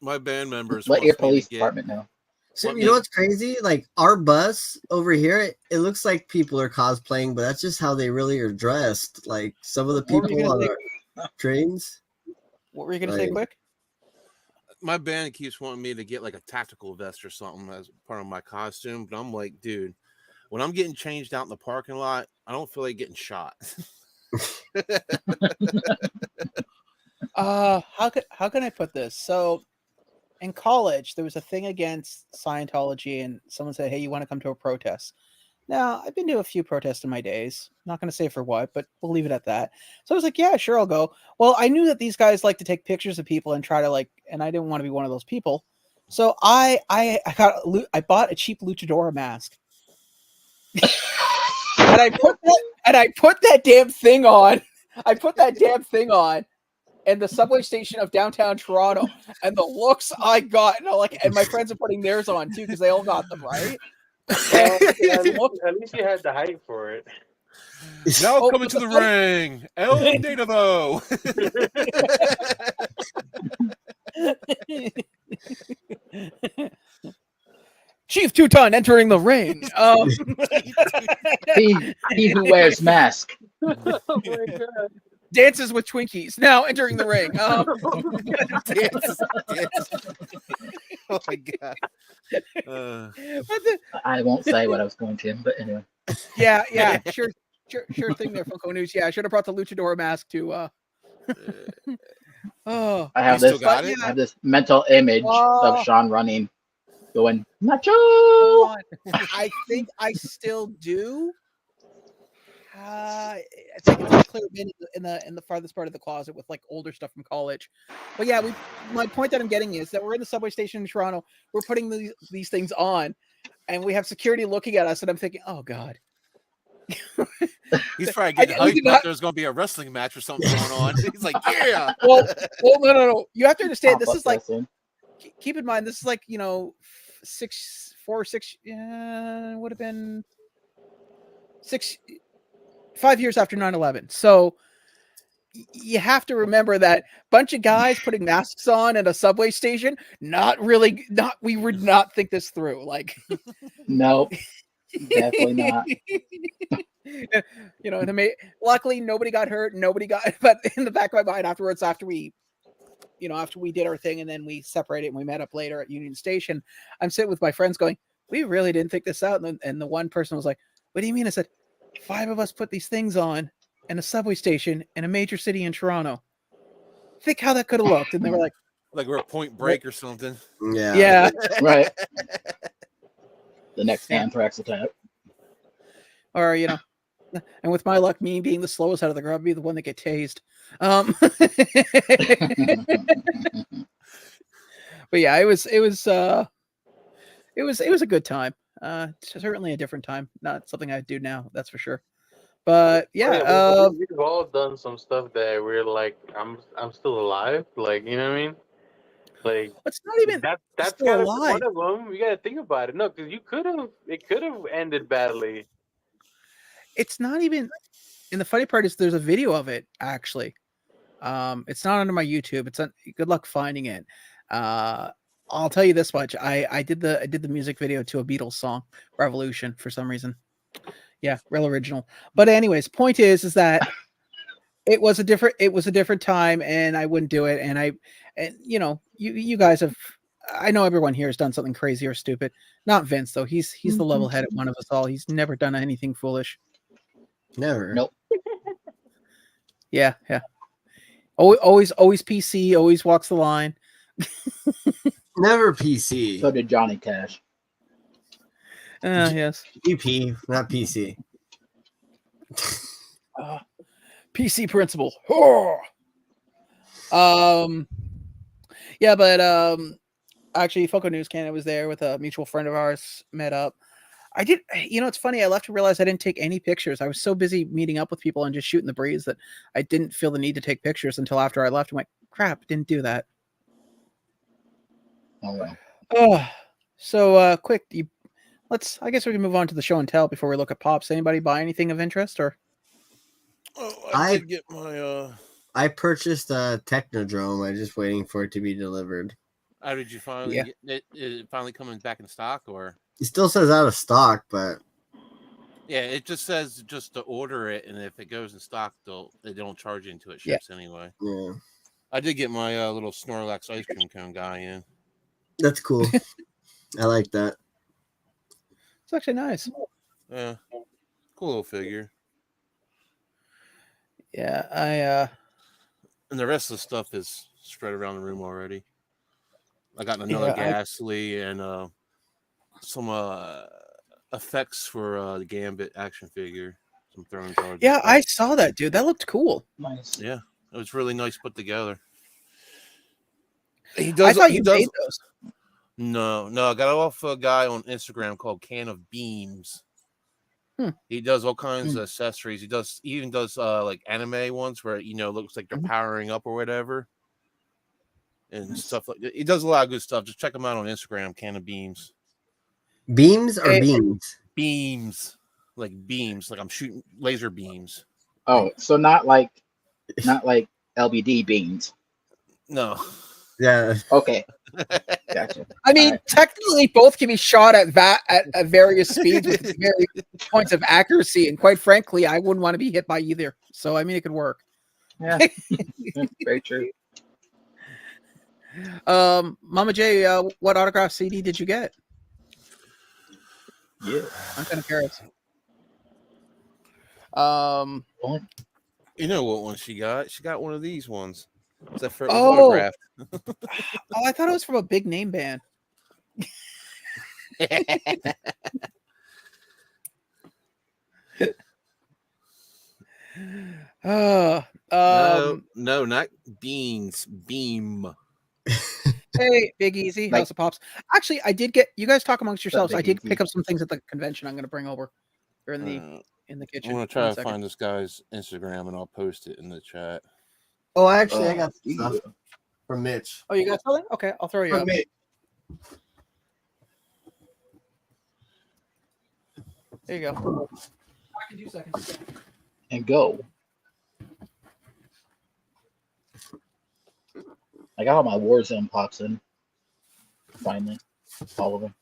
my band members Let your police department know. So you know what's crazy? Like our bus over here, it looks like people are cosplaying, but that's just how they really are dressed. Like some of the people on our trains. What were you gonna say, quick? My band keeps wanting me to get like a tactical vest or something as part of my costume, but I'm like, dude, when I'm getting changed out in the parking lot, I don't feel like getting shot. How can I put this? So in college, there was a thing against Scientology, and someone said, hey, you want to come to a protest? Now, I've been to a few protests in my days. I'm not going to say for what, but we'll leave it at that. So I was like, yeah, sure, I'll go. Well, I knew that these guys like to take pictures of people and try to and I didn't want to be one of those people. So I bought a cheap luchadora mask. And I put that damn thing on. I put that damn thing on in the subway station of downtown Toronto, and the looks I got, and my friends are putting theirs on too because they all got them, right. At least you had the hype for it. Now coming to the ring, El Native. Chief Teuton entering the ring. He who wears mask. Oh my god. Dances with Twinkies. Now entering the ring. Oh my god. I won't say what I was going to, but anyway. Yeah, sure thing there, Funko News. Yeah, I should have brought the luchador mask to. Oh, I have You this. still got I it? have this mental image Oh. of Sean running, going Nacho. Hold on. I think I still do. It's like it's in a clear bin in the farthest part of the closet with like older stuff from college. But yeah, my point that I'm getting is that we're in the subway station in Toronto. We're putting these things on, and we have security looking at us, and I'm thinking, oh god. He's probably getting hyped like there's going to be a wrestling match or something going on. He's like, yeah. Well, no. You have to understand. This is like. Wrestling. Keep in mind, this is like 4 or 6. Would have been 5 years after 9/11. So you have to remember that bunch of guys putting masks on at a subway station. We would not think this through. Like, Nope. Definitely not. Luckily nobody got hurt. But in the back of my mind afterwards, after we did our thing and then we separated and we met up later at Union Station, I'm sitting with my friends going, we really didn't think this out. And the one person was like, what do you mean? I said, 5 of us put these things on in a subway station in a major city in Toronto. Think how that could have looked. And they were like we're at Point Break or something. Yeah. Right. The next anthrax attack. Or, and with my luck, me being the slowest out of the group, I'd be the one that get tased. But yeah, it was a good time. Certainly a different time. Not something I'd do now, that's for sure. But yeah, we've all done some stuff that we're like, I'm still alive. Like, you know what I mean? Like, it's not even that's still kind of alive. one of them. You got to think about it. No, because it could have ended badly. It's not even. And the funny part is, there's a video of it actually. It's not under my YouTube. It's on. Good luck finding it. I'll tell you this much. I did the music video to a Beatles song, Revolution, for some reason. Yeah, real original. But anyways, point is that it was a different time, and I wouldn't do it. And you guys have. I know everyone here has done something crazy or stupid. Not Vince though. He's the level-headed one of us all. He's never done anything foolish. Never. Nope. Yeah. Always PC. Always walks the line. Never PC. So did Johnny Cash. Yes. EP, not PC. PC principle. Yeah, but actually, Funko News Canada was there with a mutual friend of ours. Met up. I did. It's funny. I left to realize I didn't take any pictures. I was so busy meeting up with people and just shooting the breeze that I didn't feel the need to take pictures until after I left. I'm like, crap, didn't do that. Oh well. So quick. I guess we can move on to the show and tell before we look at pops. Anybody buy anything of interest or? Oh, I did get my. I purchased a Technodrome. I'm just waiting for it to be delivered. How did you finally get it? Is it finally coming back in stock, or? It still says out of stock, but yeah, it just says just to order it, and if it goes in stock, they don't charge you until it ships anyway. Yeah, I did get my little Snorlax ice cream cone guy in. That's cool. I like that. It's actually nice. Yeah, cool little figure. Yeah, and the rest of the stuff is spread around the room already. I got another Ghastly and some effects for the Gambit action figure. Some throwing cards. Yeah, I saw that, dude. That looked cool. Nice. Yeah, it was really nice put together. I thought you made those. No, I got it off a guy on Instagram called Can of Beams. He does all kinds of accessories. He even does like anime ones where looks like they're powering up or whatever, and stuff like that. He does a lot of good stuff. Just check him out on Instagram. Can of Beams. Beams or beams? Beams, like beams. Like I'm shooting laser beams. Oh, so not like LBD beams. No. Yeah. Okay. Gotcha. I mean, Alright. technically, both can be shot at various speeds with various points of accuracy, and quite frankly, I wouldn't want to be hit by either. So, I mean, it could work. Yeah. Very true. Mama J, what autograph CD did you get? Yeah. I'm kind of curious. What? You know what one she got? She got one of these ones. Except for it was Oh. autographed. Oh, I thought it was from a big name band. No, not beans. Beam. Hey, Big Easy, Like- House of Pops. Actually, I did get you guys talk amongst yourselves. Big I did Easy? pick up some things at the convention. I'm going to bring over. They're in the I'm kitchen. gonna try One to second. find this guy's Instagram and I'll post it in the chat. Oh, actually, I got yeah. stuff from Mitch. Oh, you got something? Okay, I'll throw you up. Mitch. There you go. I can do seconds. And go. I got all my Warzone pops in. Finally. All of them.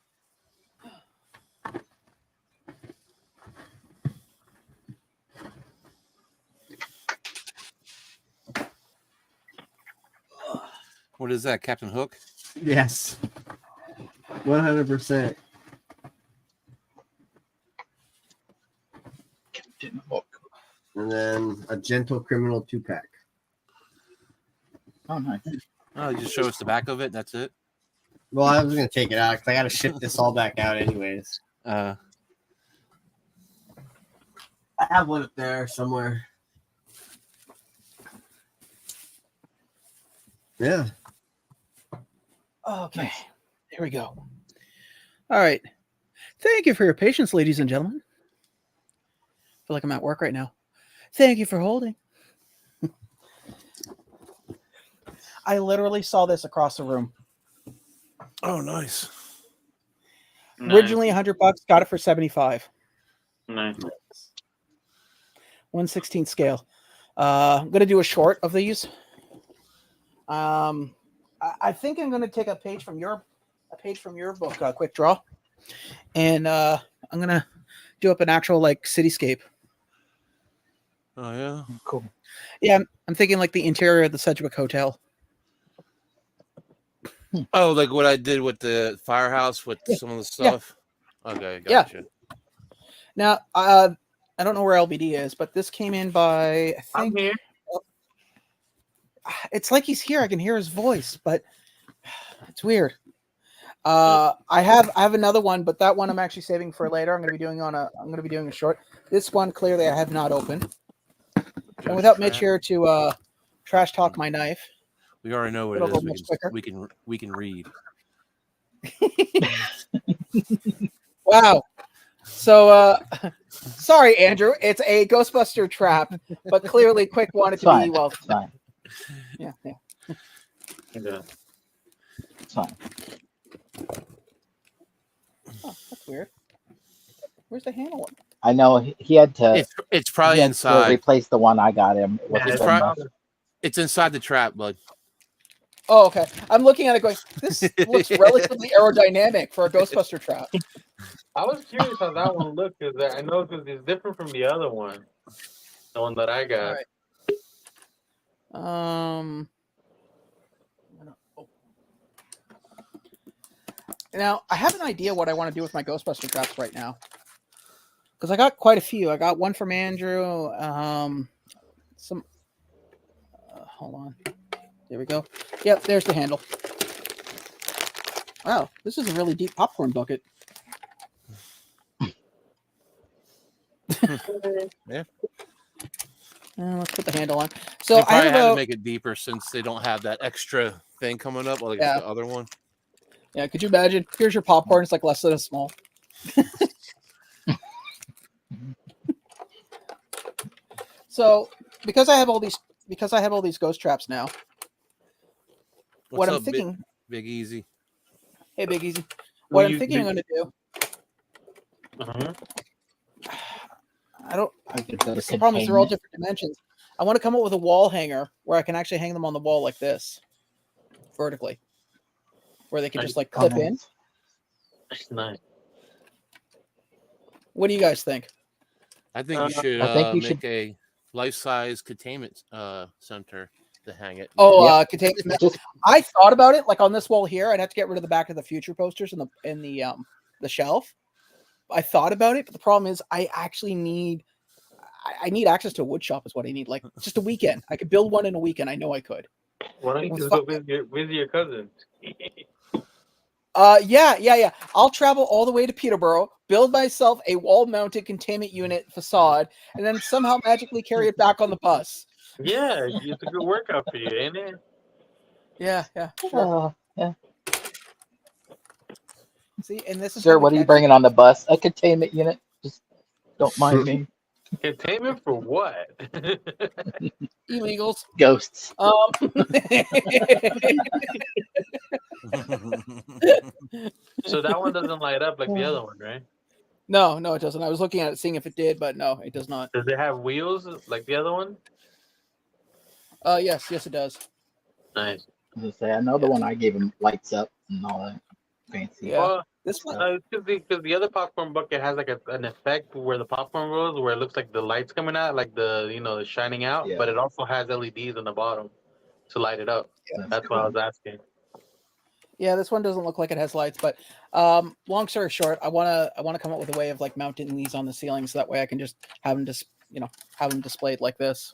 What is that, Captain Hook? Yes. 100%. Captain Hook. And then a Gentle Criminal 2-pack. Oh, nice. Oh, you just show us the back of it. That's it. Well, I was going to take it out because I got to ship this all back out anyways. I have one up there somewhere. Yeah. Okay, here we go. All right. Thank you for your patience, ladies and gentlemen. I feel like I'm at work right now. Thank you for holding. I literally saw this across the room. Oh, nice. Originally $100, got it for 75. Nice. 1/16 scale. I'm gonna do a short of these. I think I'm gonna take a page from your book, Quickdraw, and I'm gonna do up an actual like cityscape. Oh yeah. Cool. Yeah, I'm thinking like the interior of the Sedgwick Hotel. Oh, like what I did with the firehouse with some of the stuff. Okay, gotcha. Now, I don't know where LBD is, but this came in by I I'm think here. it's like he's here. I can hear his voice, but it's weird. I have another one, but that one I'm actually saving for later. I'm gonna be doing a short. This one clearly I have not opened. And without Mitch here to trash talk my knife. We already know what It'll go it much is. quicker. We can read. Wow. So sorry, Andrew. It's a Ghostbuster trap, but clearly Quick wanted to be well. It's fine. Yeah. Yeah. It's fine. Oh, that's weird. Where's the handle? I know he had to. It's probably he had to inside. replace the one I got him. It Yeah, wasn't it's good enough. It's inside the trap, bud. Oh, okay. I'm looking at it going, this looks relatively aerodynamic for a Ghostbuster trap. I was curious how that one looked because I know because it's different from the other one, the one that I got. All right. Now, I have an idea what I want to do with my Ghostbuster traps right now. Because I got quite a few. I got one from Andrew. Hold on. There we go. Yep, there's the handle. Wow, this is a really deep popcorn bucket. Yeah. Let's put the handle on. So They I probably have had a, to make it deeper since they don't have that extra thing coming up like Yeah. the other one. yeah, could you imagine? Here's your popcorn. It's like less than a small. So because I have all these ghost traps now, What's I'm up, thinking, Big Easy? hey, Big Easy, Well, what I'm you- thinking I'm going to do, Uh-huh. I don't, I could go to the problem is they're all containment. different dimensions. I want to come up with a wall hanger where I can actually hang them on the wall like this. vertically, where they can just like clip in. That's nice. What do you guys think? I think you should I think you make should- a life-size containment center to hang it. Oh, containment. I thought about it, like on this wall here. I'd have to get rid of the Back to the Future posters in the shelf. I thought about it, but the problem is I actually need access to a wood shop. Is what I need. Like just a weekend. I could build one in a weekend. I know I could. Why don't you just go visit your cousin? Yeah. I'll travel all the way to Peterborough, build myself a wall-mounted containment unit facade, and then somehow magically carry it back on the bus. Yeah, it's a good workout for you, ain't it? Yeah. Sure. Yeah. See, and this is Sir, what are you bringing on the bus? A containment unit. Just don't mind me. Containment for what? Illegals. Ghosts. So that one doesn't light up like the other one, right? No, it doesn't. I was looking at it, seeing if it did, but no, it does not. Does it have wheels like the other one? Yes, it does. Nice. I was gonna say, I know the one I gave him lights up and all that fancy. Yeah. Well, This one, because the other popcorn bucket has like an effect where the popcorn goes, where it looks like the lights coming out, like the shining out, Yeah. but it also has LEDs on the bottom to light it up. That's what I was asking. yeah, this one doesn't look like it has lights, but long story short, I wanna come up with a way of like mounting these on the ceiling, so that way I can just have them have them displayed like this.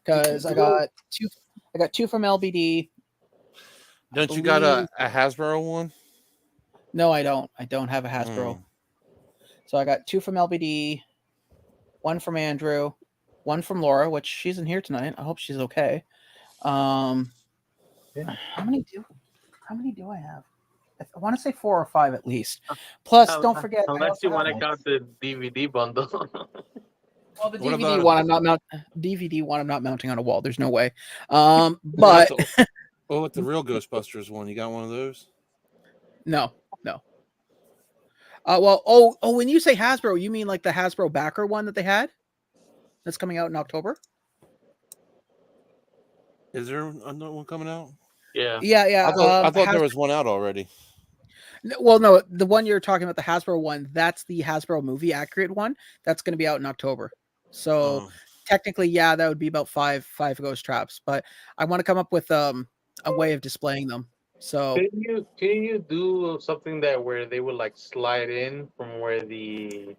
Because I got two from LBD. Don't you got a Hasbro one? No, I don't. I don't have a Hasbro. So I got two from LBD, one from Andrew, one from Laura, which she's in here tonight. I hope she's okay. How many do I have? I want to say 4 or 5 at least. Plus, don't forget. Unless you want to count the DVD bundle. Well, the What DVD about- one, I'm not mounting on a wall. There's no way. But what with the real Ghostbusters one? You got one of those? no. When you say Hasbro, you mean like the Hasbro backer one that they had? That's coming out in October? Is there another one coming out? Yeah. Yeah. I thought there was one out already. No, the one you're talking about, the Hasbro one, that's the Hasbro movie accurate one. That's going to be out in October. So technically, yeah, that would be about five ghost traps. But I want to come up with a way of displaying them. So Can you do something where they would like slide in from where I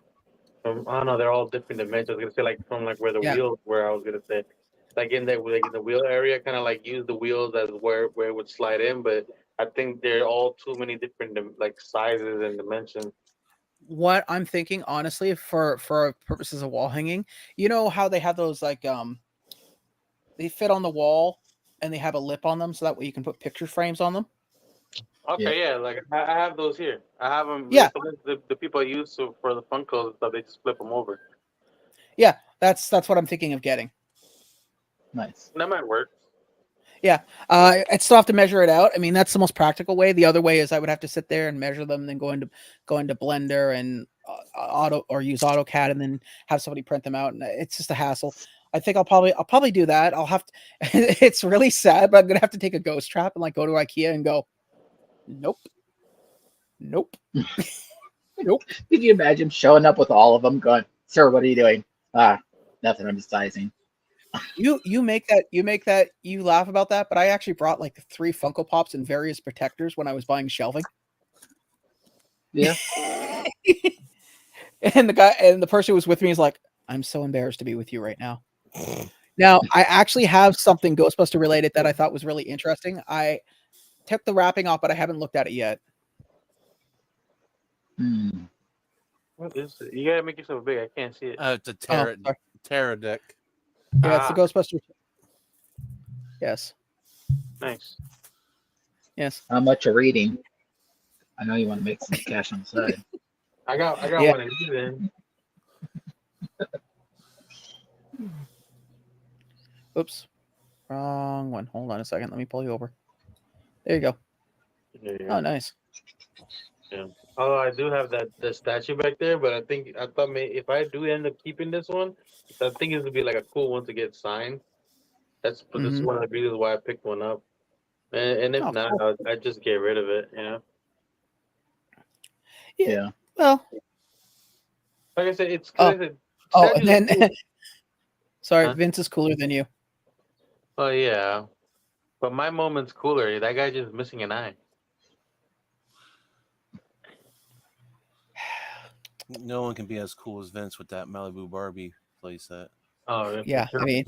don't know, they're all different dimensions. I was gonna say like from like where the wheels were. I was gonna say like in the wheel area, kind of like use the wheels as where it would slide in. But I think they're all too many different like sizes and dimensions. what I'm thinking, honestly, for purposes of wall hanging, you know how they have those like they fit on the wall and they have a lip on them, so that way you can put picture frames on them. Okay, yeah, like I have those here. I have them. Yeah. The people I use for the Funkos and stuff, they just flip them over. Yeah, that's what I'm thinking of getting. Nice. That might work. Yeah, I'd still have to measure it out. I mean, that's the most practical way. The other way is I would have to sit there and measure them, and then go into Blender and use AutoCAD, and then have somebody print them out. And it's just a hassle. I think I'll probably do that. I'll have to. It's really sad, but I'm gonna have to take a ghost trap and like go to IKEA and go, nope. Nope. Could you imagine showing up with all of them, going, "Sir, what are you doing?" Nothing. I'm just sizing. You make that you laugh about that, but I actually brought like 3 Funko Pops and various protectors when I was buying shelving. Yeah. And the person who was with me is like, I'm so embarrassed to be with you right now. Now, I actually have something Ghostbuster related that I thought was really interesting. I took the wrapping off, but I haven't looked at it yet. What is it? You gotta make yourself big. I can't see it. It's a Terra deck. Yeah, it's the Ghostbuster. Yes. Nice. Yes. How much you're reading? I know you want to make some cash on the side. I got one of these in. Oops. Wrong one. Hold on a second. Let me pull you over. There you go. Oh, nice. Yeah. Oh, I do have the statue back there, but I thought maybe if I do end up keeping this one, I think it would be like a cool one to get signed. This is one of the reasons why I picked one up. And if Oh, not, cool. I'd just get rid of it. Yeah. Well, Like I said, it's Oh. good. and then sorry, Huh? Vince is cooler than you. Oh yeah, but my moment's cooler. That guy just missing an eye. No one can be as cool as Vince with that Malibu Barbie playset. Oh Yeah, sure. I mean,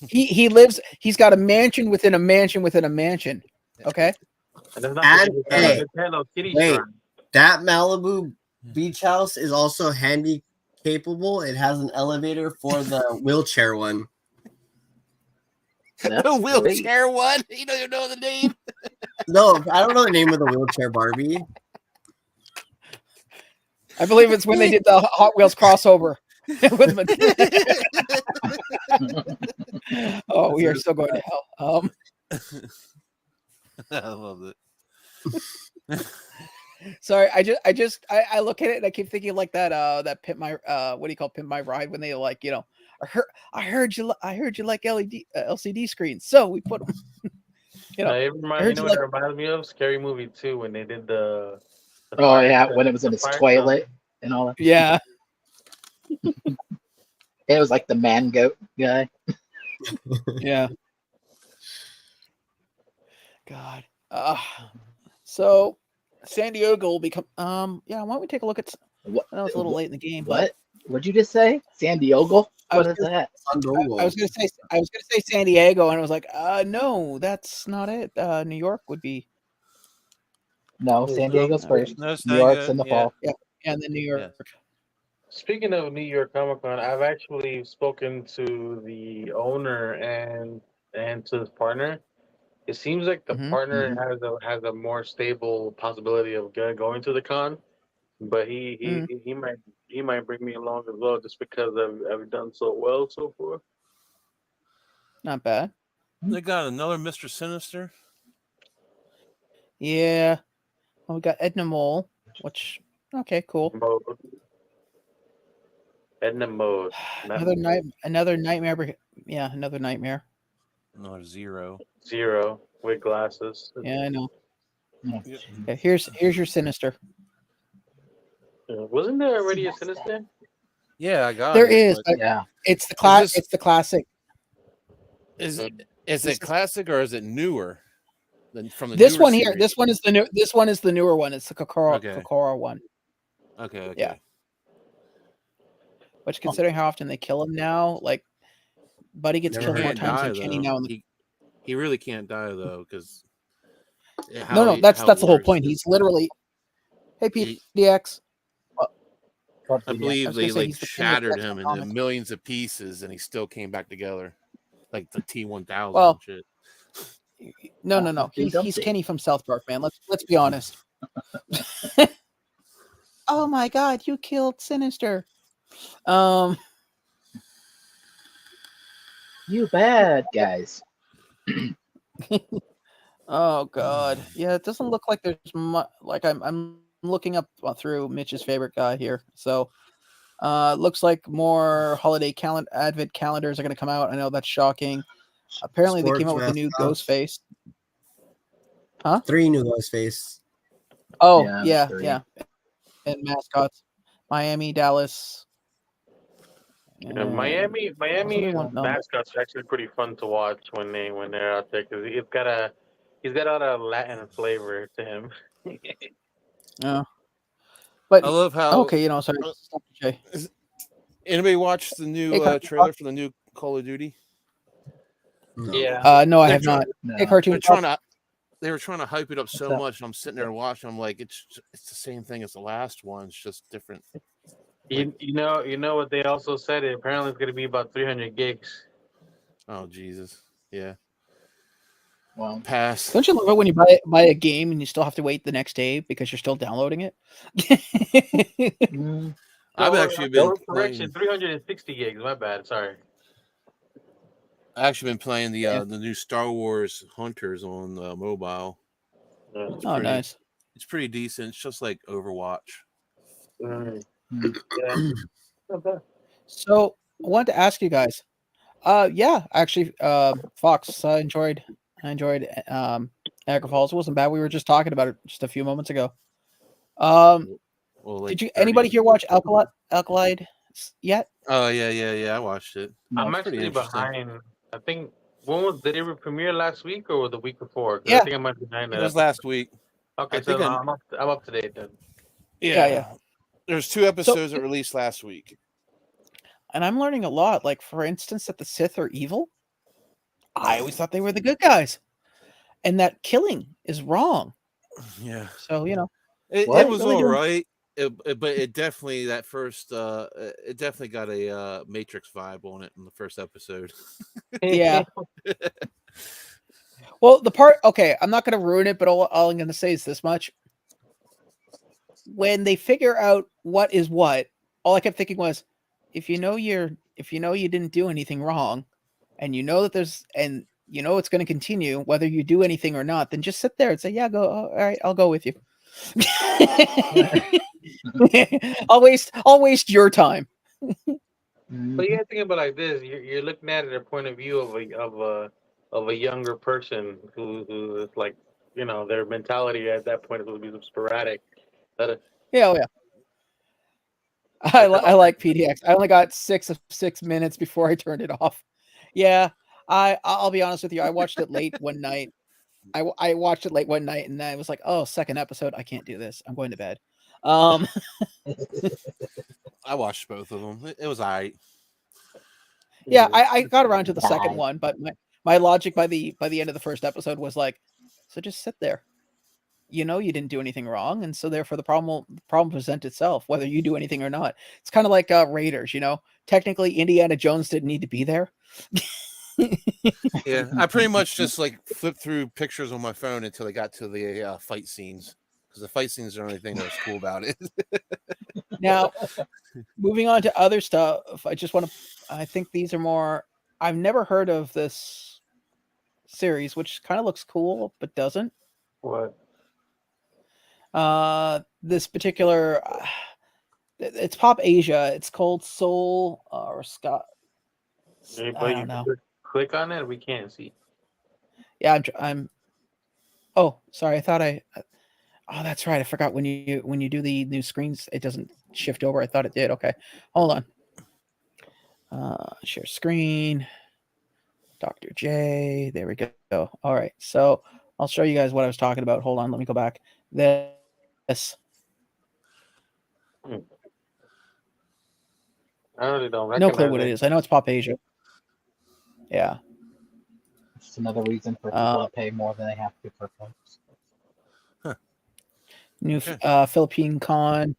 he lives. He's got a mansion within a mansion within a mansion. Okay. And that's not And hey, Hello Kitty wait, shrine. that Malibu beach house is also handy capable. It has an elevator for the wheelchair one. That's The great. wheelchair one? You don't even know the name? No, I don't know the name of the wheelchair Barbie. I believe it's when they did the Hot Wheels crossover. Oh, we are still going to hell. I love it. Sorry, I look at it and I keep thinking like that Pimp My what do you call Pimp My Ride, when they like, you know, I heard you like LCD screens, so we put them. You know, You know what it reminds me of? Scary Movie 2 when they did the Oh yeah, when it was in his toilet and all that. Yeah. It was like the man goat guy. Yeah. God. So San Diego will become yeah, why don't we take a look at What? I know it's a little late in the game, What? What'd you just say? San Diego? What is that? I was gonna say San Diego, and I was like, no, that's not it. New York would be No, San Diego's first. No, New York's in the fall. Yeah, and then New York. Yeah. Speaking of New York Comic Con, I've actually spoken to the owner and to his partner. It seems like the partner has a more stable possibility of going to the con, but he might bring me along as well just because I've done so well so far. Not bad. They got another Mr. Sinister. Yeah. Well, we got Edna Mole, which okay, cool. Edna Mode. Another nightmare. Yeah, another nightmare. Another Zero with glasses. Yeah, I know. Yeah, here's your Sinister. Wasn't there already a Sinister? Yeah, I got there it. is. Yeah. It's the class. It's the classic. Is it classic or is it newer? From the this newer one here. series? This one is the new. This one is the newer one. It's the Kokoro one. Okay. Yeah. Which, considering how often they kill him now, like Buddy gets killed more times than Kenny now. He really can't die though, because no, that's the whole point. He's literally, hey, PDX. I believe they like shattered him into millions of pieces, and he still came back together, like the T-1000 well, shit. No. He's Kenny from South Park, man. Let's be honest. Oh my God, you killed Sinister. You bad guys. Oh God, yeah. It doesn't look like there's much. Like I'm looking up through Mitch's favorite guy here. So, looks like more holiday advent calendars are going to come out. I know that's shocking. Apparently, they came out with a new Ghostface. Huh? 3 new Ghostface. Oh yeah. And mascots: Miami, Dallas. Miami mascots are actually pretty fun to watch when they're out there because he's got a Latin flavor to him. But I love how sorry. Anybody watch the new trailer for the new Call of Duty? No. Yeah. No, I have not. No. Hey, cartoon. They were trying to hype it up so much. I'm sitting there watching. I'm like, it's the same thing as the last one. It's just different. You know what they also said? Apparently, it's going to be about 300 gigs. Oh Jesus! Yeah. Well, pass. Don't you love it when you buy a game and you still have to wait the next day because you're still downloading it? I've actually been correction, 360 gigs. My bad. Sorry. I've actually been playing the new Star Wars Hunters on mobile. Nice. It's pretty decent. It's just like Overwatch. Yeah. So I wanted to ask you guys. Actually, Fox, I enjoyed Niagara Falls wasn't bad. We were just talking about it just a few moments ago. Well, like Did anybody here watch Acolyte yet? Oh yeah. I watched it. I'm It's pretty actually interesting. behind. I think did it premiere last week or the week before? 'Cause Yeah. I think I might be behind. It was last week. Okay, I so think I'm up to date then. Yeah. There's 2 episodes that released last week. And I'm learning a lot. Like, for instance, that the Sith are evil. I always thought they were the good guys. And that killing is wrong. Yeah. So, you know. It was all right. But it definitely, that first, it definitely got a Matrix vibe on it in the first episode. Yeah. Well, the part, okay, I'm not going to ruin it, but all I'm going to say is this much. When they figure out what is what, all I kept thinking was, if you know you didn't do anything wrong, and you know that it's going to continue whether you do anything or not, then just sit there and say, yeah, go. All right, I'll go with you. I'll waste your time. But you gotta think about it like this: you're looking at it at a point of view of a younger person who is like, their mentality at that point will be sporadic. Yeah. I like PDX. I only got 6 minutes before I turned it off. Yeah, I'll be honest with you. I watched it late one night. I watched it late one night, and I was like, "Oh, second episode. I can't do this. I'm going to bed." I watched both of them. It was alright. Yeah, I got around to the second one, but my logic by the end of the first episode was like, so just sit there. You didn't do anything wrong, and so therefore the problem presents itself, whether you do anything or not. It's kind of like Raiders. Technically Indiana Jones didn't need to be there. Yeah, I pretty much just like flipped through pictures on my phone until I got to the fight scenes, because the fight scenes are the only thing that was cool about it. Now, moving on to other stuff, I think these are more. I've never heard of this series, which kind of looks cool but doesn't. What? This particular, it's Pop Asia. It's called Soul or Scott. I don't know. Click on it. We can't see. Yeah, I'm. Oh, sorry. I thought Oh, that's right. I forgot when you do the new screens, it doesn't shift over. I thought it did. Okay, hold on. Share screen. Dr. J. There we go. All right. So I'll show you guys what I was talking about. Hold on. Let me go back. This. I really don't. No clue what it is. I know it's Pop Asia. Yeah. It's another reason for people to pay more than they have to for films. New Philippine Con.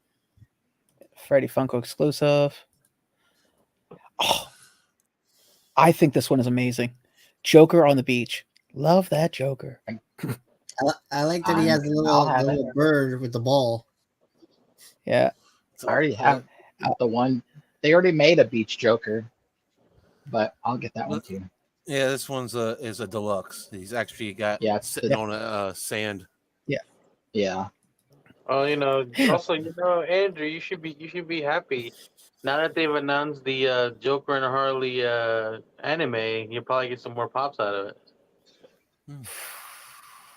Freddy Funko exclusive. Oh, I think this one is amazing. Joker on the beach. Love that Joker. I like that he has a little bird with the ball. Yeah. I already have the one. They already made a beach Joker, but I'll get that one too. Yeah, this one's is a deluxe. He's actually sitting on a sand. Yeah. Yeah. Oh, also, Andrew, you should be happy. Now that they've announced the Joker and Harley anime, you'll probably get some more pops out of it.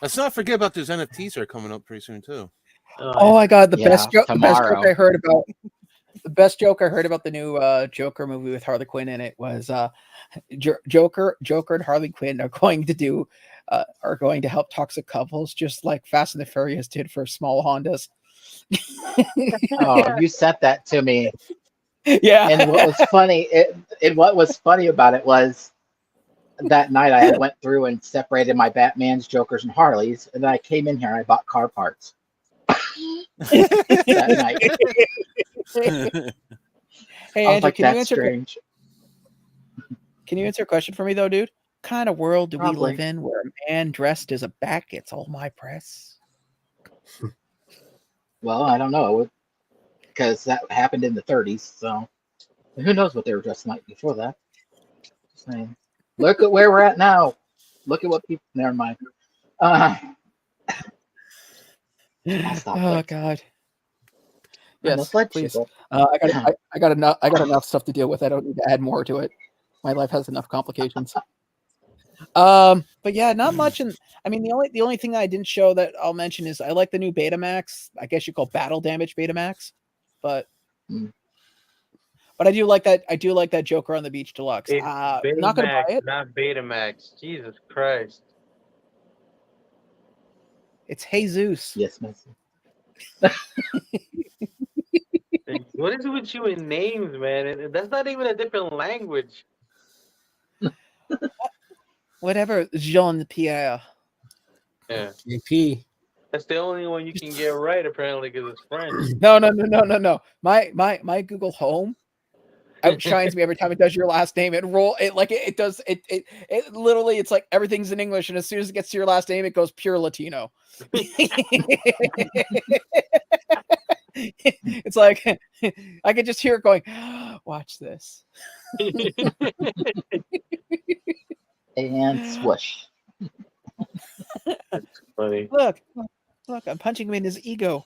Let's not forget about those NFTs that are coming up pretty soon too. Oh my God, the best joke I heard about. The best joke I heard about the new Joker movie with Harley Quinn in it was Joker and Harley Quinn are going to help toxic couples, just like Fast and the Furious did for small Hondas. Oh, you sent that to me. Yeah. And what was funny about it was that night I went through and separated my Batmans, Jokers, and Harleys, and then I came in here and I bought car parts. That night. Hey, Andrew, can you answer a question for me though, dude? What kind of world do we live in where a man dressed as a bat gets all my press? Well, I don't know, because that happened in the 30s, so who knows what they were dressed like before that. Just saying. Look at where we're at now. Look at what people. Never mind. Oh God. Yes, please. I got enough stuff to deal with. I don't need to add more to it. My life has enough complications. But yeah, not much. And I mean, the only thing I didn't show that I'll mention is I like the new Betamax. I guess you call Battle Damage Betamax, but I do like that. I do like that Joker on the Beach Deluxe. It's Not gonna buy Betamax, it. not Betamax. Jesus Christ. It's Jesus. Yes, Messi. What is it with you in names, man? That's not even a different language. Whatever, Jean Pierre. Yeah. JP. That's the only one you can get right, apparently, because it's French. No. My Google Home outshines me every time it does your last name. It does it literally, it's like everything's in English, and as soon as it gets to your last name, it goes pure Latino. It's like I could just hear it going, watch this. And swoosh. That's funny. Look, I'm punching him in his ego.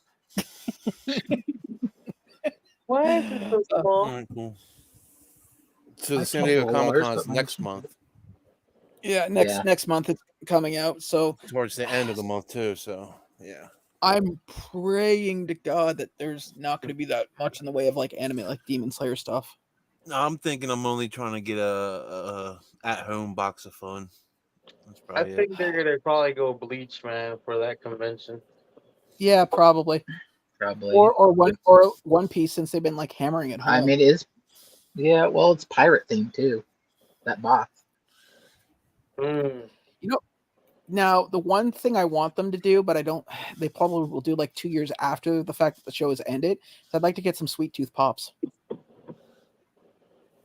What? It's so small. All right, cool. So the San Diego Comic Con is next month. Yeah, next month it's coming out. So Towards the end of the month too. So yeah. I'm praying to God that there's not going to be that much in the way of like anime, like Demon Slayer stuff. No, I'm thinking I'm only trying to get a at-home box of fun. That's I probably think they're gonna probably go Bleach, man, for that convention. Yeah, probably. Probably. Or One Piece, since they've been like hammering it home. I mean, it's it's pirate themed too. That box. Mm. You know, now the one thing I want them to do, but I don't, they probably will do like 2 years after the fact that the show has ended. So I'd like to get some Sweet Tooth Pops.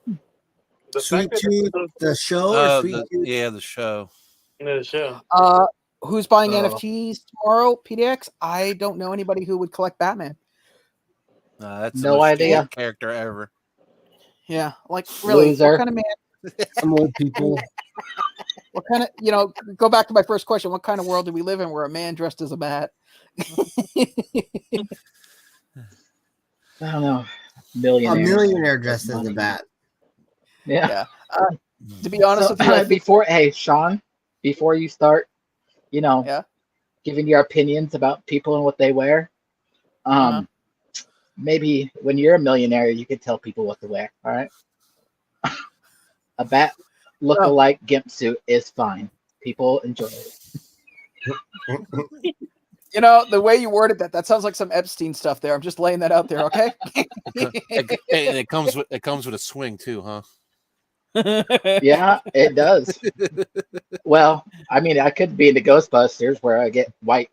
The Sweet fact that Tooth, the show, or Sweet Tooth? yeah, the show. the show. Who's buying Oh. NFTs tomorrow? PDX? I don't know anybody who would collect Batman. That's No the most idea. favorite character ever. Yeah, like really, Loser. what kind of man? Some old people. What kind of, go back to my first question. What kind of world do we live in where a man dressed as a bat? I don't know. A Millionaire. millionaire dressed as a bat. Yeah. To be honest So, with you, I think, Sean, before you start, giving your opinions about people and what they wear, maybe when you're a millionaire, you could tell people what to wear. All right. A bat look-alike gimp suit is fine. People enjoy it. the way you worded that sounds like some Epstein stuff there. I'm just laying that out there, okay? And it comes with a swing too, huh? Yeah, it does. Well, I mean, I could be into Ghostbusters where I get white,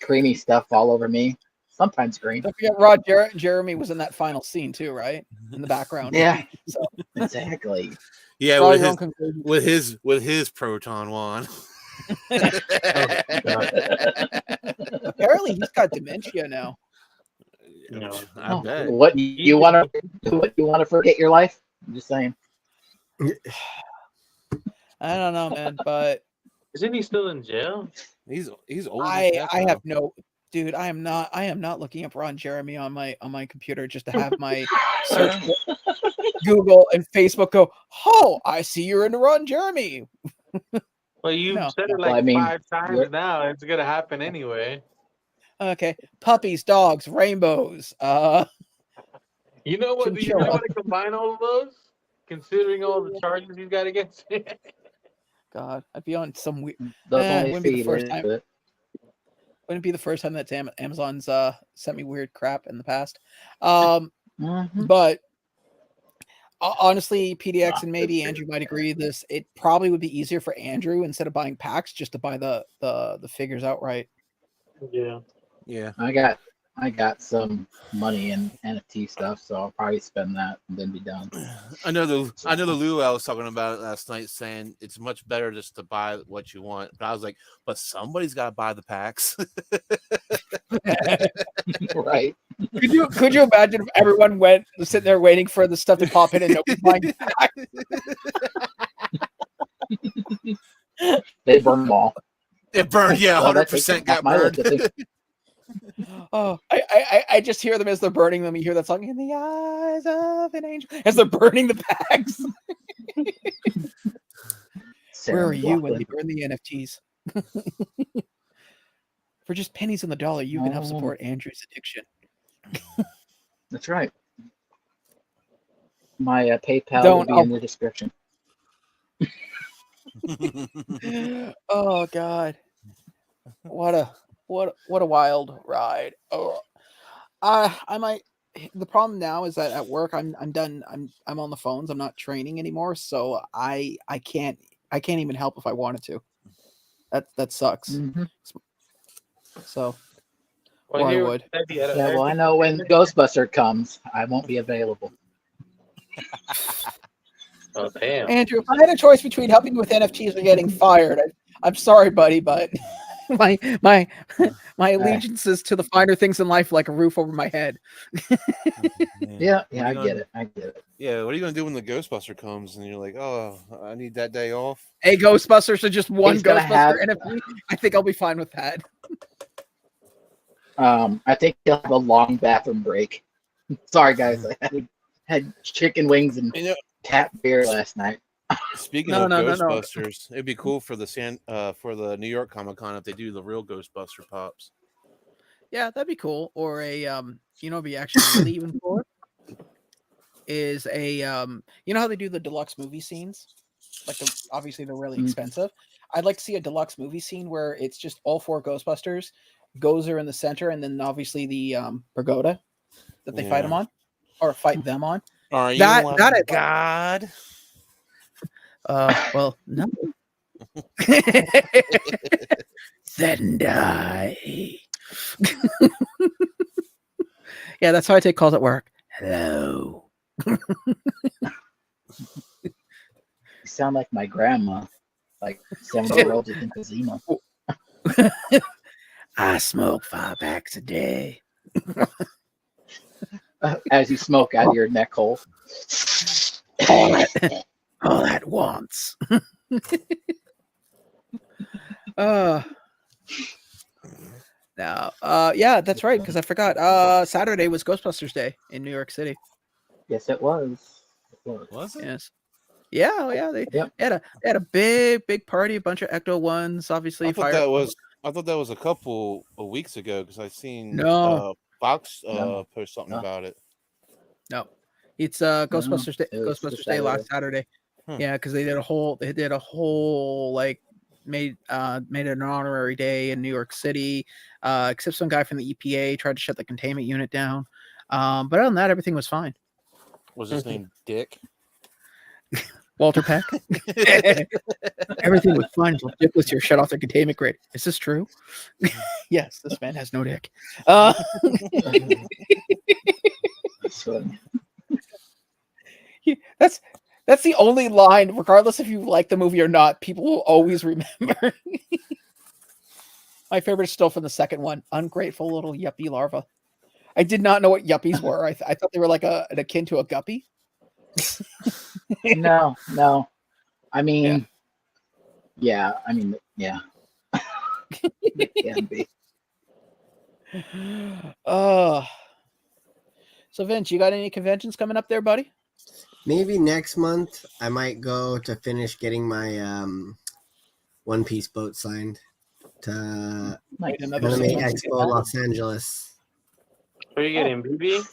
creamy stuff all over me. Sometimes green. Don't forget, Rod Jeremy was in that final scene too, right? In the background. Yeah, So, exactly. Yeah, draw with your his, own conclusions. with his proton wand. Apparently, he's got dementia now. No. I bet. What you want to forget your life? I'm just saying. I don't know, man, but Isn't he still in jail? He's old. I have no, dude. I am not looking up Ron Jeremy on my computer just to have my search Google and Facebook go, oh, I see you're into Ron Jeremy. Well, you've No. said it Well, like I mean, 5 times now. It's gonna happen anyway. Okay, puppies, dogs, rainbows. You know what? Do you Chinchilla. know how to combine all of those? Considering all the charges he's got against him. God, I'd be on some weird. Those Eh, only wouldn't be the feed first into time. it. Wouldn't be the first time that Amazon's sent me weird crap in the past. But honestly, PDX and maybe Andrew might agree this. It probably would be easier for Andrew instead of buying packs just to buy the figures outright. Yeah. Yeah. I got some money in NFT stuff, so I'll probably spend that and then be done. I know the Lou I was talking about it last night, saying it's much better just to buy what you want. But I was like, but somebody's got to buy the packs. Right. Could you imagine if everyone went sitting there waiting for the stuff to pop in and nobody's buying packs? They burn them all. It burned, yeah, Well, that 100% takes got off my list, burned. I think. Oh, I just hear them as they're burning them. You hear that song, "In the Eyes of an Angel," as they're burning the packs. Where are you when they burn the NFTs? For just pennies on the dollar, you can help support Andrew's addiction. That's right. My PayPal will be in the description. Oh God, what a wild ride. Oh, I might. The problem now is that at work I'm done. I'm on the phones. I'm not training anymore, so I can't even help if I wanted to. That sucks. Mm-hmm. So, Well, or I would. Yeah, well, I know when Ghostbuster comes, I won't be available. Oh, damn. Andrew, if I had a choice between helping you with NFTs or getting fired, I'm sorry, buddy, but my allegiances to the finer things in life, like a roof over my head. Yeah, I get it. Yeah, what are you gonna do when the Ghostbuster comes and you're like, oh, I need that day off? Hey, Ghostbusters, so just one He's gonna Ghostbuster NFT. I think I'll be fine with that. I think he'll have a long bathroom break. Sorry, guys, I had chicken wings and tap beer last night. Speaking of Ghostbusters, it'd be cool for the New York Comic Con if they do the real Ghostbuster pops. Yeah, that'd be cool. Or a it'd be actually really even cooler is a you know how they do the deluxe movie scenes? Like obviously they're really expensive. I'd like to see a deluxe movie scene where it's just all 4 Ghostbusters, Gozer in the center, and then obviously the pagoda that they fight them on. Or fight them on. Are you that God? Well, no. Then die. Yeah, that's how I take calls at work. Hello. You sound like my grandma, like 70-year-old in casino. I smoke 5 packs a day. As you smoke out of your neck hole. All at once. Yeah, that's right, because I forgot. Saturday was Ghostbusters Day in New York City. Yes, it was. Was it? Yes. Yeah, oh yeah. They had a big party, a bunch of Ecto ones, obviously. I thought that was a couple of weeks ago because I seen Fox post something about it. No, it's Ghostbusters Day. Ghostbusters Day last Saturday. Yeah, because they did a whole like made it an honorary day in New York City. Except some guy from the EPA tried to shut the containment unit down. But other than that, everything was fine. Was his name Dick? Walter Peck. Everything was fine until Dick was here. Shut off the containment grid. Is this true? Yes, this man has no dick. That's the only line, regardless if you like the movie or not, people will always remember. My favorite is still from the second one. Ungrateful little yuppie larva. I did not know what yuppies were. I thought they were like an akin to a guppy. No. I mean, yeah. It can be. So Vince, you got any conventions coming up there, buddy? Maybe next month I might go to finish getting my One Piece boat signed to Anime Expo Los Angeles. Are you getting BB?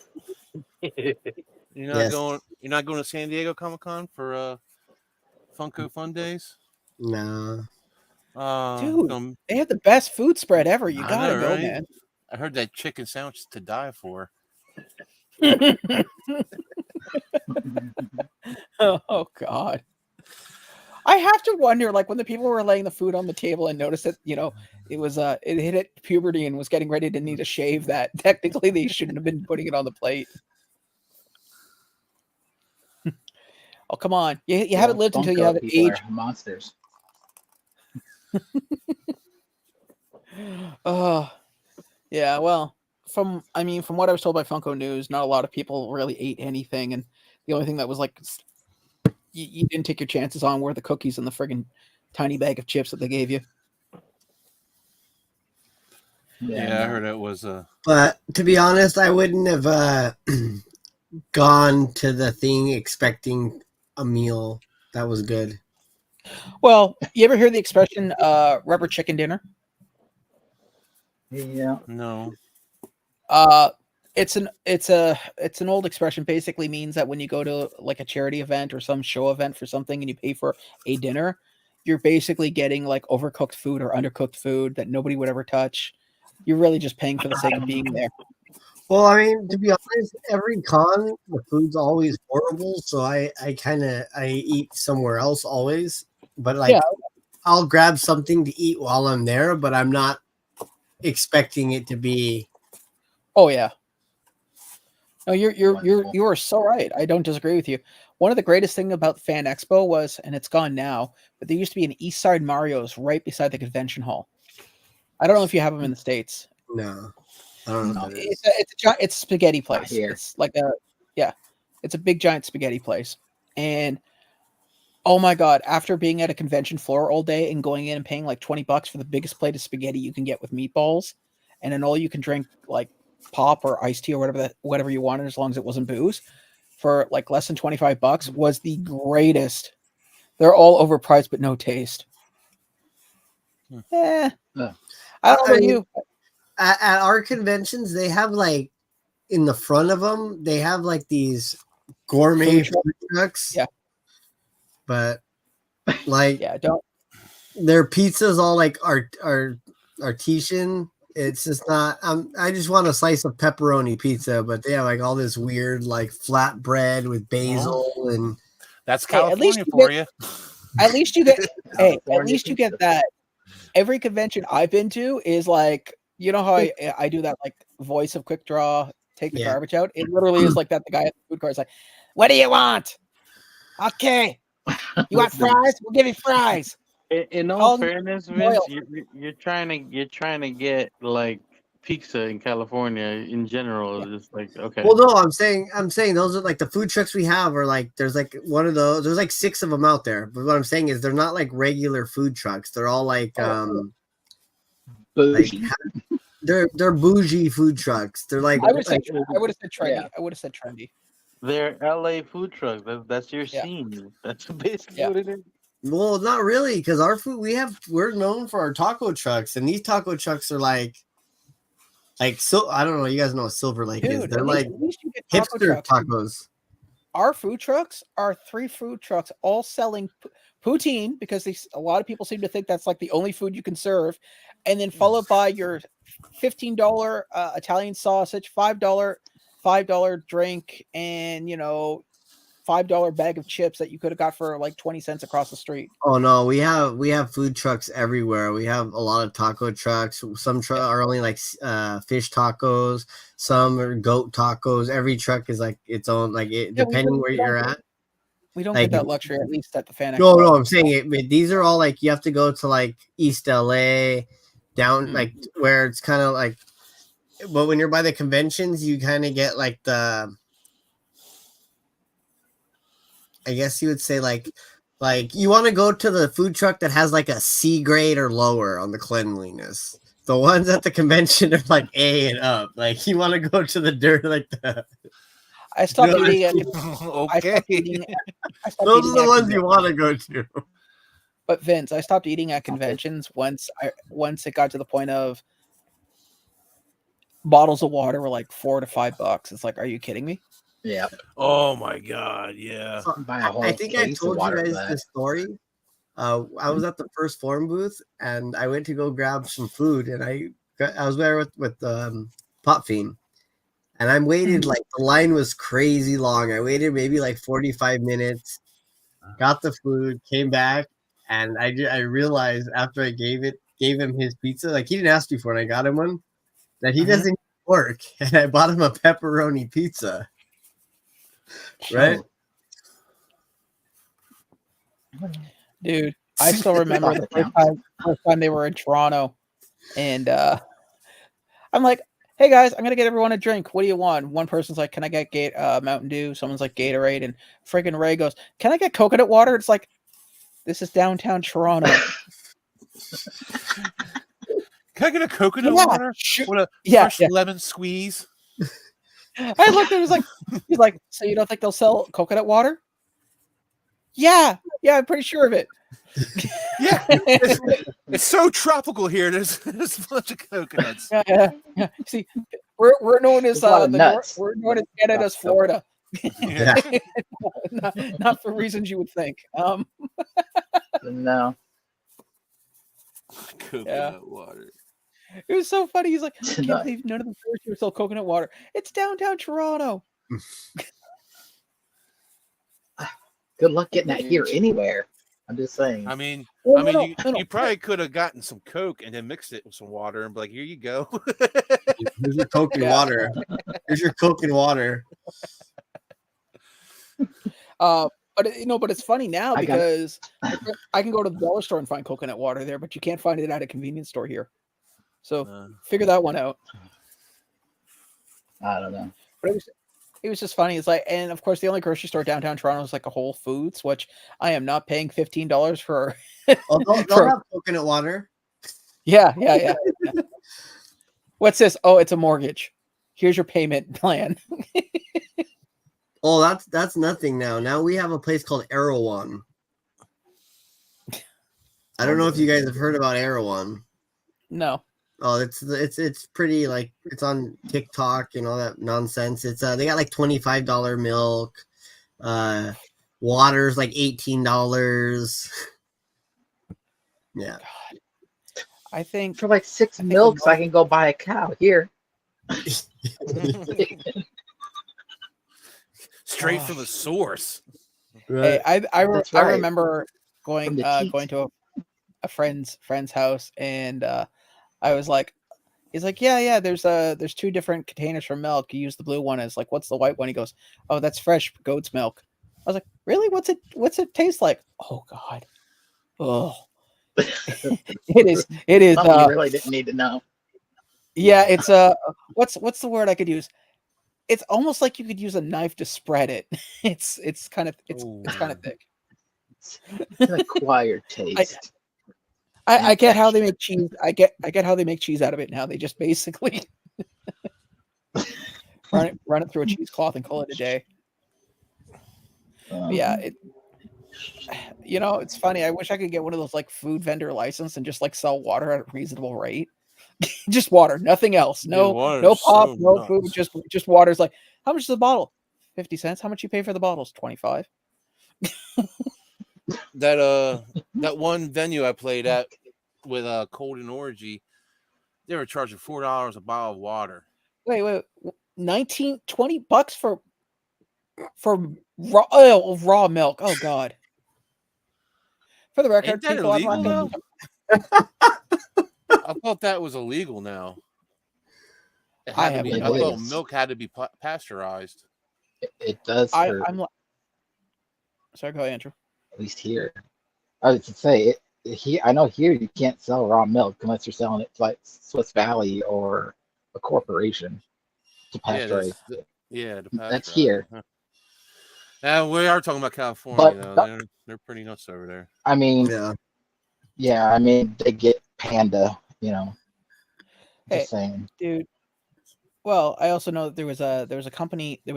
You're not going to San Diego Comic Con for Funko Fun Days? No. Dude, they have the best food spread ever. You gotta go, right? Man. I heard that chicken sandwich is to die for. Oh God. I have to wonder, like when the people were laying the food on the table and noticed that, it was it hit puberty and was getting ready to need a shave, that technically they shouldn't have been putting it on the plate. Oh, come on. You haven't lived until you have an age. Monsters. Yeah, well, from what I was told by Funko News, not a lot of people really ate anything, and the only thing that was like you didn't take your chances on were the cookies and the friggin' tiny bag of chips that they gave you. Yeah, I heard it was But to be honest, I wouldn't have gone to the thing expecting a meal that was good. Well, you ever hear the expression "rubber chicken dinner"? Yeah. No. It's an old expression. Basically means that when you go to like a charity event or some show event for something and you pay for a dinner, you're basically getting like overcooked food or undercooked food that nobody would ever touch. You're really just paying for the sake of being there. Well, I mean, to be honest, every con the food's always horrible, so I eat somewhere else always. But like, Yeah. I'll grab something to eat while I'm there, but I'm not expecting it to be. Oh yeah. No, you are so right. I don't disagree with you. One of the greatest thing about the Fan Expo was, and it's gone now, but there used to be an East Side Mario's right beside the convention hall. I don't know if you have them in the States. No, I don't know. It's a spaghetti place. here. It's like it's a big giant spaghetti place. And oh my god, after being at a convention floor all day and going in and paying like $20 for the biggest plate of spaghetti you can get with meatballs, and then all you can drink like pop or iced tea or whatever you wanted, as long as it wasn't booze, for like less than $25 was the greatest. They're all overpriced but no taste. I don't know about you. At our conventions, they have like in the front of them, they have like these gourmet food trucks. Yeah. But like, don't. Their pizza's all like artesian. It's just not. I just want a slice of pepperoni pizza, but they have like all this weird like flat bread with basil and. That's California for you. At least you get. Hey, at least you get that. Every convention I've been to is like, you know how I do that like voice of Quickdraw, take the garbage out. It literally is like that. The guy at the food court is like, "What do you want? Okay, you want fries? We'll give you fries." In all fairness, Vince, you're trying to get like pizza in California in general. It's like, okay. Well, no, I'm saying those are like the food trucks we have are like there's like one of those. There's like 6 of them out there. But what I'm saying is they're not like regular food trucks. They're all like they're bougie food trucks. They're like I would have said trendy. Yeah. I would have said trendy. They're LA food trucks. That's your scene. That's basically what it is. Well, not really, because our food we're known for our taco trucks, and these taco trucks are like so. I don't know. You guys know what Silver Lake is? They're like hipster tacos. Our food trucks are 3 food trucks, all selling poutine, because a lot of people seem to think that's like the only food you can serve, and then followed by your $15 Italian sausage, $5 drink, and $5 bag of chips that you could have got for like 20 cents across the street. Oh no, we have food trucks everywhere. We have a lot of taco trucks. Some are only like fish tacos. Some are goat tacos. Every truck is like its own. Like depending where you're at. We don't get that luxury, at least at the Fan Expo. No, I'm saying it. These are all like you have to go to like East LA, down like where it's kind of like. But when you're by the conventions, you kind of get like the. I guess you would say like you want to go to the food truck that has like a C grade or lower on the cleanliness. The ones at the convention are like A and up. Like you want to go to the dirt like the. I stopped eating it. Okay. Those are the ones you want to go to. But Vince, I stopped eating at conventions once it got to the point of bottles of water were like $4 to $5. It's like, are you kidding me? Yeah. Oh my god. Yeah. I think I told you guys this story. I was at the first forum booth and I went to go grab some food, and I was there with Pop Fiend, and I waited like the line was crazy long. I waited maybe like 45 minutes, got the food, came back, and I realized after I gave him his pizza, like he didn't ask me for it, I got him one, that he doesn't work, and I bought him a pepperoni pizza. Right, dude. I still remember the first time they were in Toronto, and I'm like, "Hey guys, I'm gonna get everyone a drink. What do you want?" One person's like, "Can I get Mountain Dew?" Someone's like, "Gatorade," and friggin' Ray goes, "Can I get coconut water?" It's like, this is downtown Toronto. Can I get a coconut water? What a fresh lemon squeeze? I looked at him, he's like, "So you don't think they'll sell coconut water?" Yeah, I'm pretty sure of it. Yeah, it's so tropical here. There's a bunch of coconuts. Yeah. See, we're known as There's a lot of nuts. we're known as Canada's Nuts. Florida. Yeah. not for reasons you would think. No. Coconut water. It was so funny. He's like, I can't Nuts. believe none of the stores here sell coconut water. It's downtown Toronto. Good luck getting that here anywhere. I'm just saying. I mean, Well, you probably could have gotten some Coke and then mixed it with some water and be like, here you go. Here's your Coke and water. Here's your Coke and water. But it's funny now because I can go to the dollar store and find coconut water there, but you can't find it at a convenience store here. So figure that one out. I don't know. But it was just funny. It's like, and of course, the only grocery store downtown Toronto is like a Whole Foods, which I am not paying $15 for. Oh, they'll have coconut water. Yeah. What's this? Oh, it's a mortgage. Here's your payment plan. Oh, that's nothing now. Now we have a place called Erewhon. I don't know if you guys have heard about Erewhon. No. Oh, it's pretty, like, it's on TikTok and all that nonsense. It's they got like $25 milk, water's like $18. Yeah. God. I think For like 6 milks, I can go buy a cow here. Straight from the source. Hey, I remember From going the to a friend's house, and I was like, he's like, yeah, there's 2 different containers for milk. You use the blue one. As like, what's the white one? He goes, oh, that's fresh goat's milk. I was like, really? What's it taste like? Oh God. Oh. it is Something you really didn't need to know. yeah, it's what's the word I could use? It's almost like you could use a knife to spread it. It's kind of thick. It's an acquired taste. I get how they make cheese. I get how they make cheese out of it now. They just basically run it through a cheesecloth and call it a day. Yeah, it's funny. I wish I could get one of those like food vendor license and just like sell water at a reasonable rate. Just water, nothing else. No pop, no food, just water. It's like, how much is the bottle? 50 cents. How much you pay for the bottles? 25. That one venue I played at with Cold and Orgy, they were charging $4 a bottle of water. Wait, $20 for raw milk. Oh God. For the record, Ain't that people, illegal I'm not now? I thought that was illegal now. I thought milk had to be pasteurized. It does. Sorry, go ahead, Andrew. At least here. I was to say I know here you can't sell raw milk unless you're selling it to like Swiss Valley or a corporation to pasteurize. That's here. Yeah, we are talking about California though. They're pretty nuts over there. I mean, yeah. I mean, they get Panda. Just saying, dude. Well, I also know that there was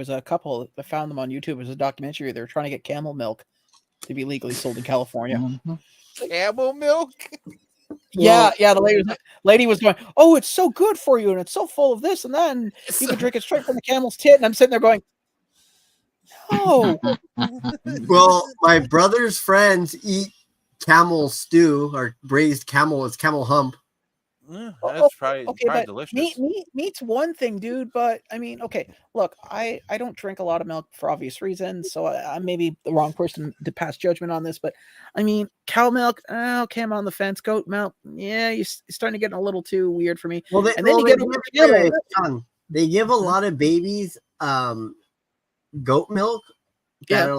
a couple that found them on YouTube. It was a documentary. They were trying to get camel milk to be legally sold in California. Mm-hmm. Camel milk? Yeah. The lady was going, oh, it's so good for you, and it's so full of this and that, and you can drink it straight from the camel's tit. And I'm sitting there going, no. Well, my brother's friends eat camel stew or braised camel. It's camel hump. That's probably delicious. Meat's one thing, dude, but I mean, okay, look, I don't drink a lot of milk for obvious reasons, so I may be the wrong person to pass judgment on this, but I mean, cow milk, okay, I'm on the fence. Goat milk, yeah, you're starting to get a little too weird for me. Well, they give a lot of babies goat milk that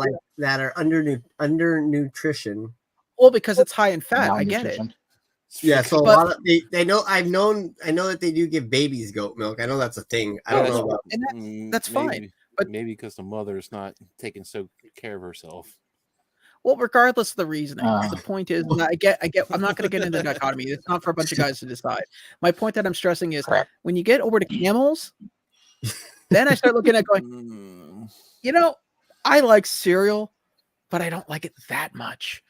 are under nutrition. Well, because it's high in fat, I get it. Yeah, so a lot of they know. I know that they do give babies goat milk. I know that's a thing. I don't know about, and that's fine. But maybe because the mother's not taking so care of herself. Well, regardless of the reasoning, the point is, I get. I'm not going to get into the dichotomy. It's not for a bunch of guys to decide. My point that I'm stressing is, when you get over to camels, then I start looking at going, I like cereal, but I don't like it that much.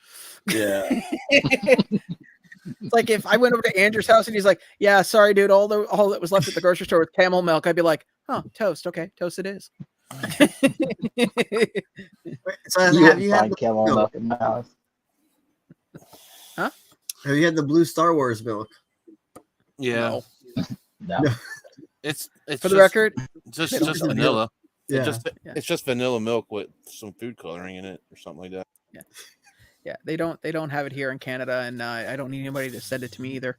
Yeah. It's like if I went over to Andrew's house and he's like, "Yeah, sorry, dude, all that was left at the grocery store was camel milk," I'd be like, "Oh, toast. Okay, toast it is." So You have wouldn't you had find the, camel milk in my house. Huh? have you had the blue Star Wars milk? Yeah. No. It's For the record, just they don't just sell vanilla. Yeah. It's just vanilla milk with some food coloring in it or something like that. yeah, they don't have it here in Canada, and I don't need anybody to send it to me either.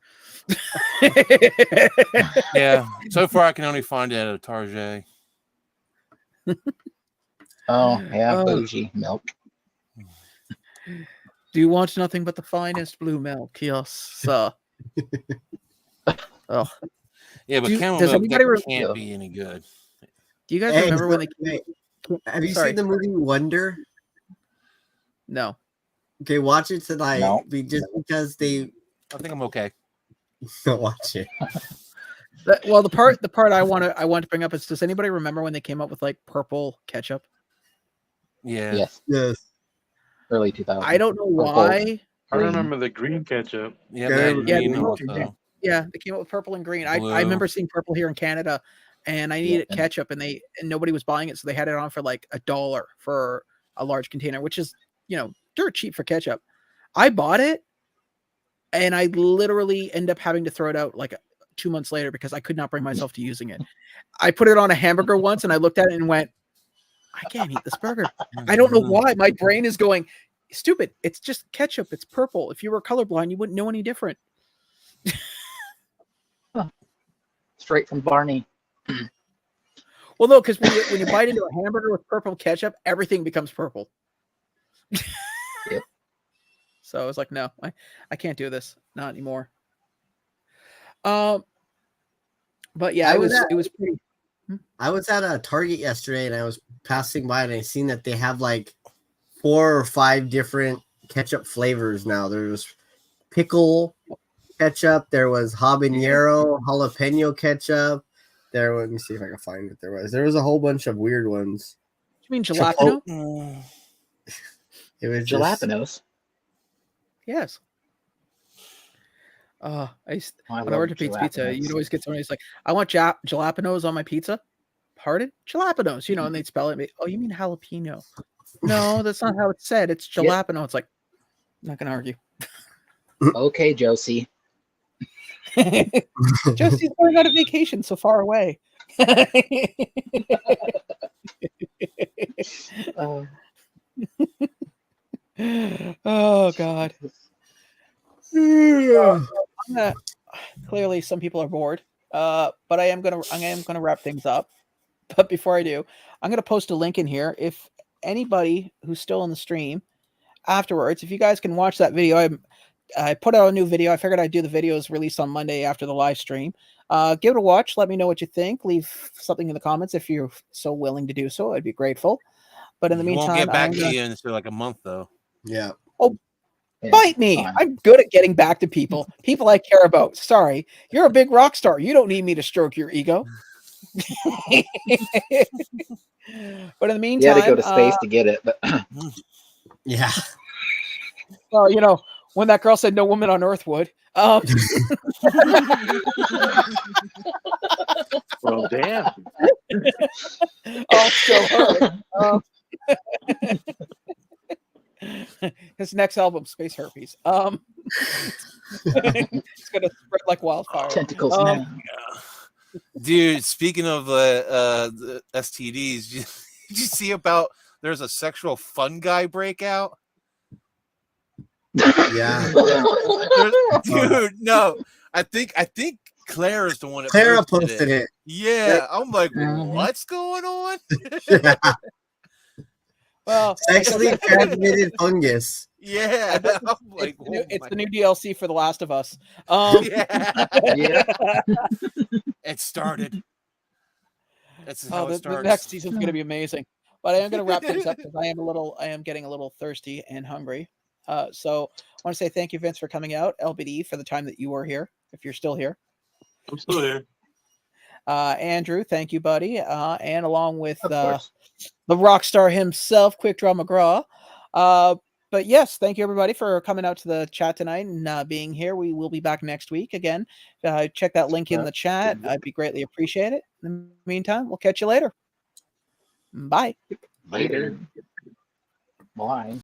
Yeah. So far, I can only find it at a Target. Oh, yeah, bougie milk. Do you want nothing but the finest blue milk? Yes, sir. Oh, Yeah, but camel does milk anybody can't be any good. do you guys remember when they? Have you Sorry. seen the movie Wonder? No. Okay, watch it tonight. No. Just because they I think I'm okay. don't watch it. Well, the part I want to bring up is: does anybody remember when they came up with like purple ketchup? Yeah. Yes, Yes. early 2000s. I don't know why. I remember the green ketchup. Yeah. Yeah, They yeah, green they with, both- Yeah, they came up with purple and green. I Blue. remember seeing purple here in Canada, and I needed Yeah. ketchup, and nobody was buying it, so they had it on for like $1 for a large container, which is dirt cheap for ketchup. I bought it, and I literally end up having to throw it out like 2 months later because I could not bring myself to using it. I put it on a hamburger once, and I looked at it and went, "I can't eat this burger." I don't know why. My brain is going, "Stupid! It's just ketchup. It's purple. If you were colorblind, you wouldn't know any different." Straight from Barney. Well, no, because when you bite into a hamburger with purple ketchup, everything becomes purple. Yep. So I was like, no, I can't do this. Not anymore. But yeah, it was pretty. I was at a Target yesterday and I was passing by and I seen that they have like 4 or 5 different ketchup flavors now. There's pickle ketchup, there was habanero, jalapeno ketchup. Let me see if I can find what there was. There was a whole bunch of weird ones. You mean jalapeno? It was Jalapenos. Yes. When I love ordered pizza, jalapenos. you'd always get somebody who's like, "I want jalapenos on my pizza." Pardon? Jalapenos, and they'd spell it. Oh, you mean jalapeno? No, that's not how it's said. It's jalapeno. It's like, I'm not gonna argue. Okay, Josie. Josie's going on a vacation so far away. Oh God. Clearly some people are bored. But I am gonna wrap things up. But before I do, I'm gonna post a link in here. If anybody who's still in the stream afterwards, if you guys can watch that video, I put out a new video. I figured I'd do the videos released on Monday after the live stream. Give it a watch. Let me know what you think. Leave something in the comments if you're so willing to do so. I'd be grateful. But in the meantime, won't get back to you until like a month, though. Yeah. Oh, bite me! I'm good at getting back to people I care about. Sorry, you're a big rock star. You don't need me to stroke your ego. But in the meantime, You had to go to space to get it. But yeah. Well, when that girl said no woman on earth would. Well, damn. I'll show her. His next album, Space Herpes. It's gonna spread like wildfire. Tentacles now. Dude, speaking of the STDs, did you see about there's a sexual fungi breakout? Yeah. Dude, no. I think Claire is the one that Clara posted it. Yeah. I'm like, what's going on? Yeah. Well, Sexually transmitted fungus. Yeah. I'm like, it's the new DLC for The Last of Us. Yeah. Yeah. It started. That's how it the starts. next season's going to be amazing. But I am going to wrap things up because I am getting a little thirsty and hungry. So I want to say thank you, Vince, for coming out. LBD for the time that you were here, if you're still here. I'm still here. Andrew, thank you, buddy. And along with the rock star himself, Quickdraw McGraw. But yes, thank you everybody for coming out to the chat tonight and being here. We will be back next week again. Check that link in the chat. I'd be greatly appreciated. In the meantime, we'll catch you later. Bye. Later. Bye.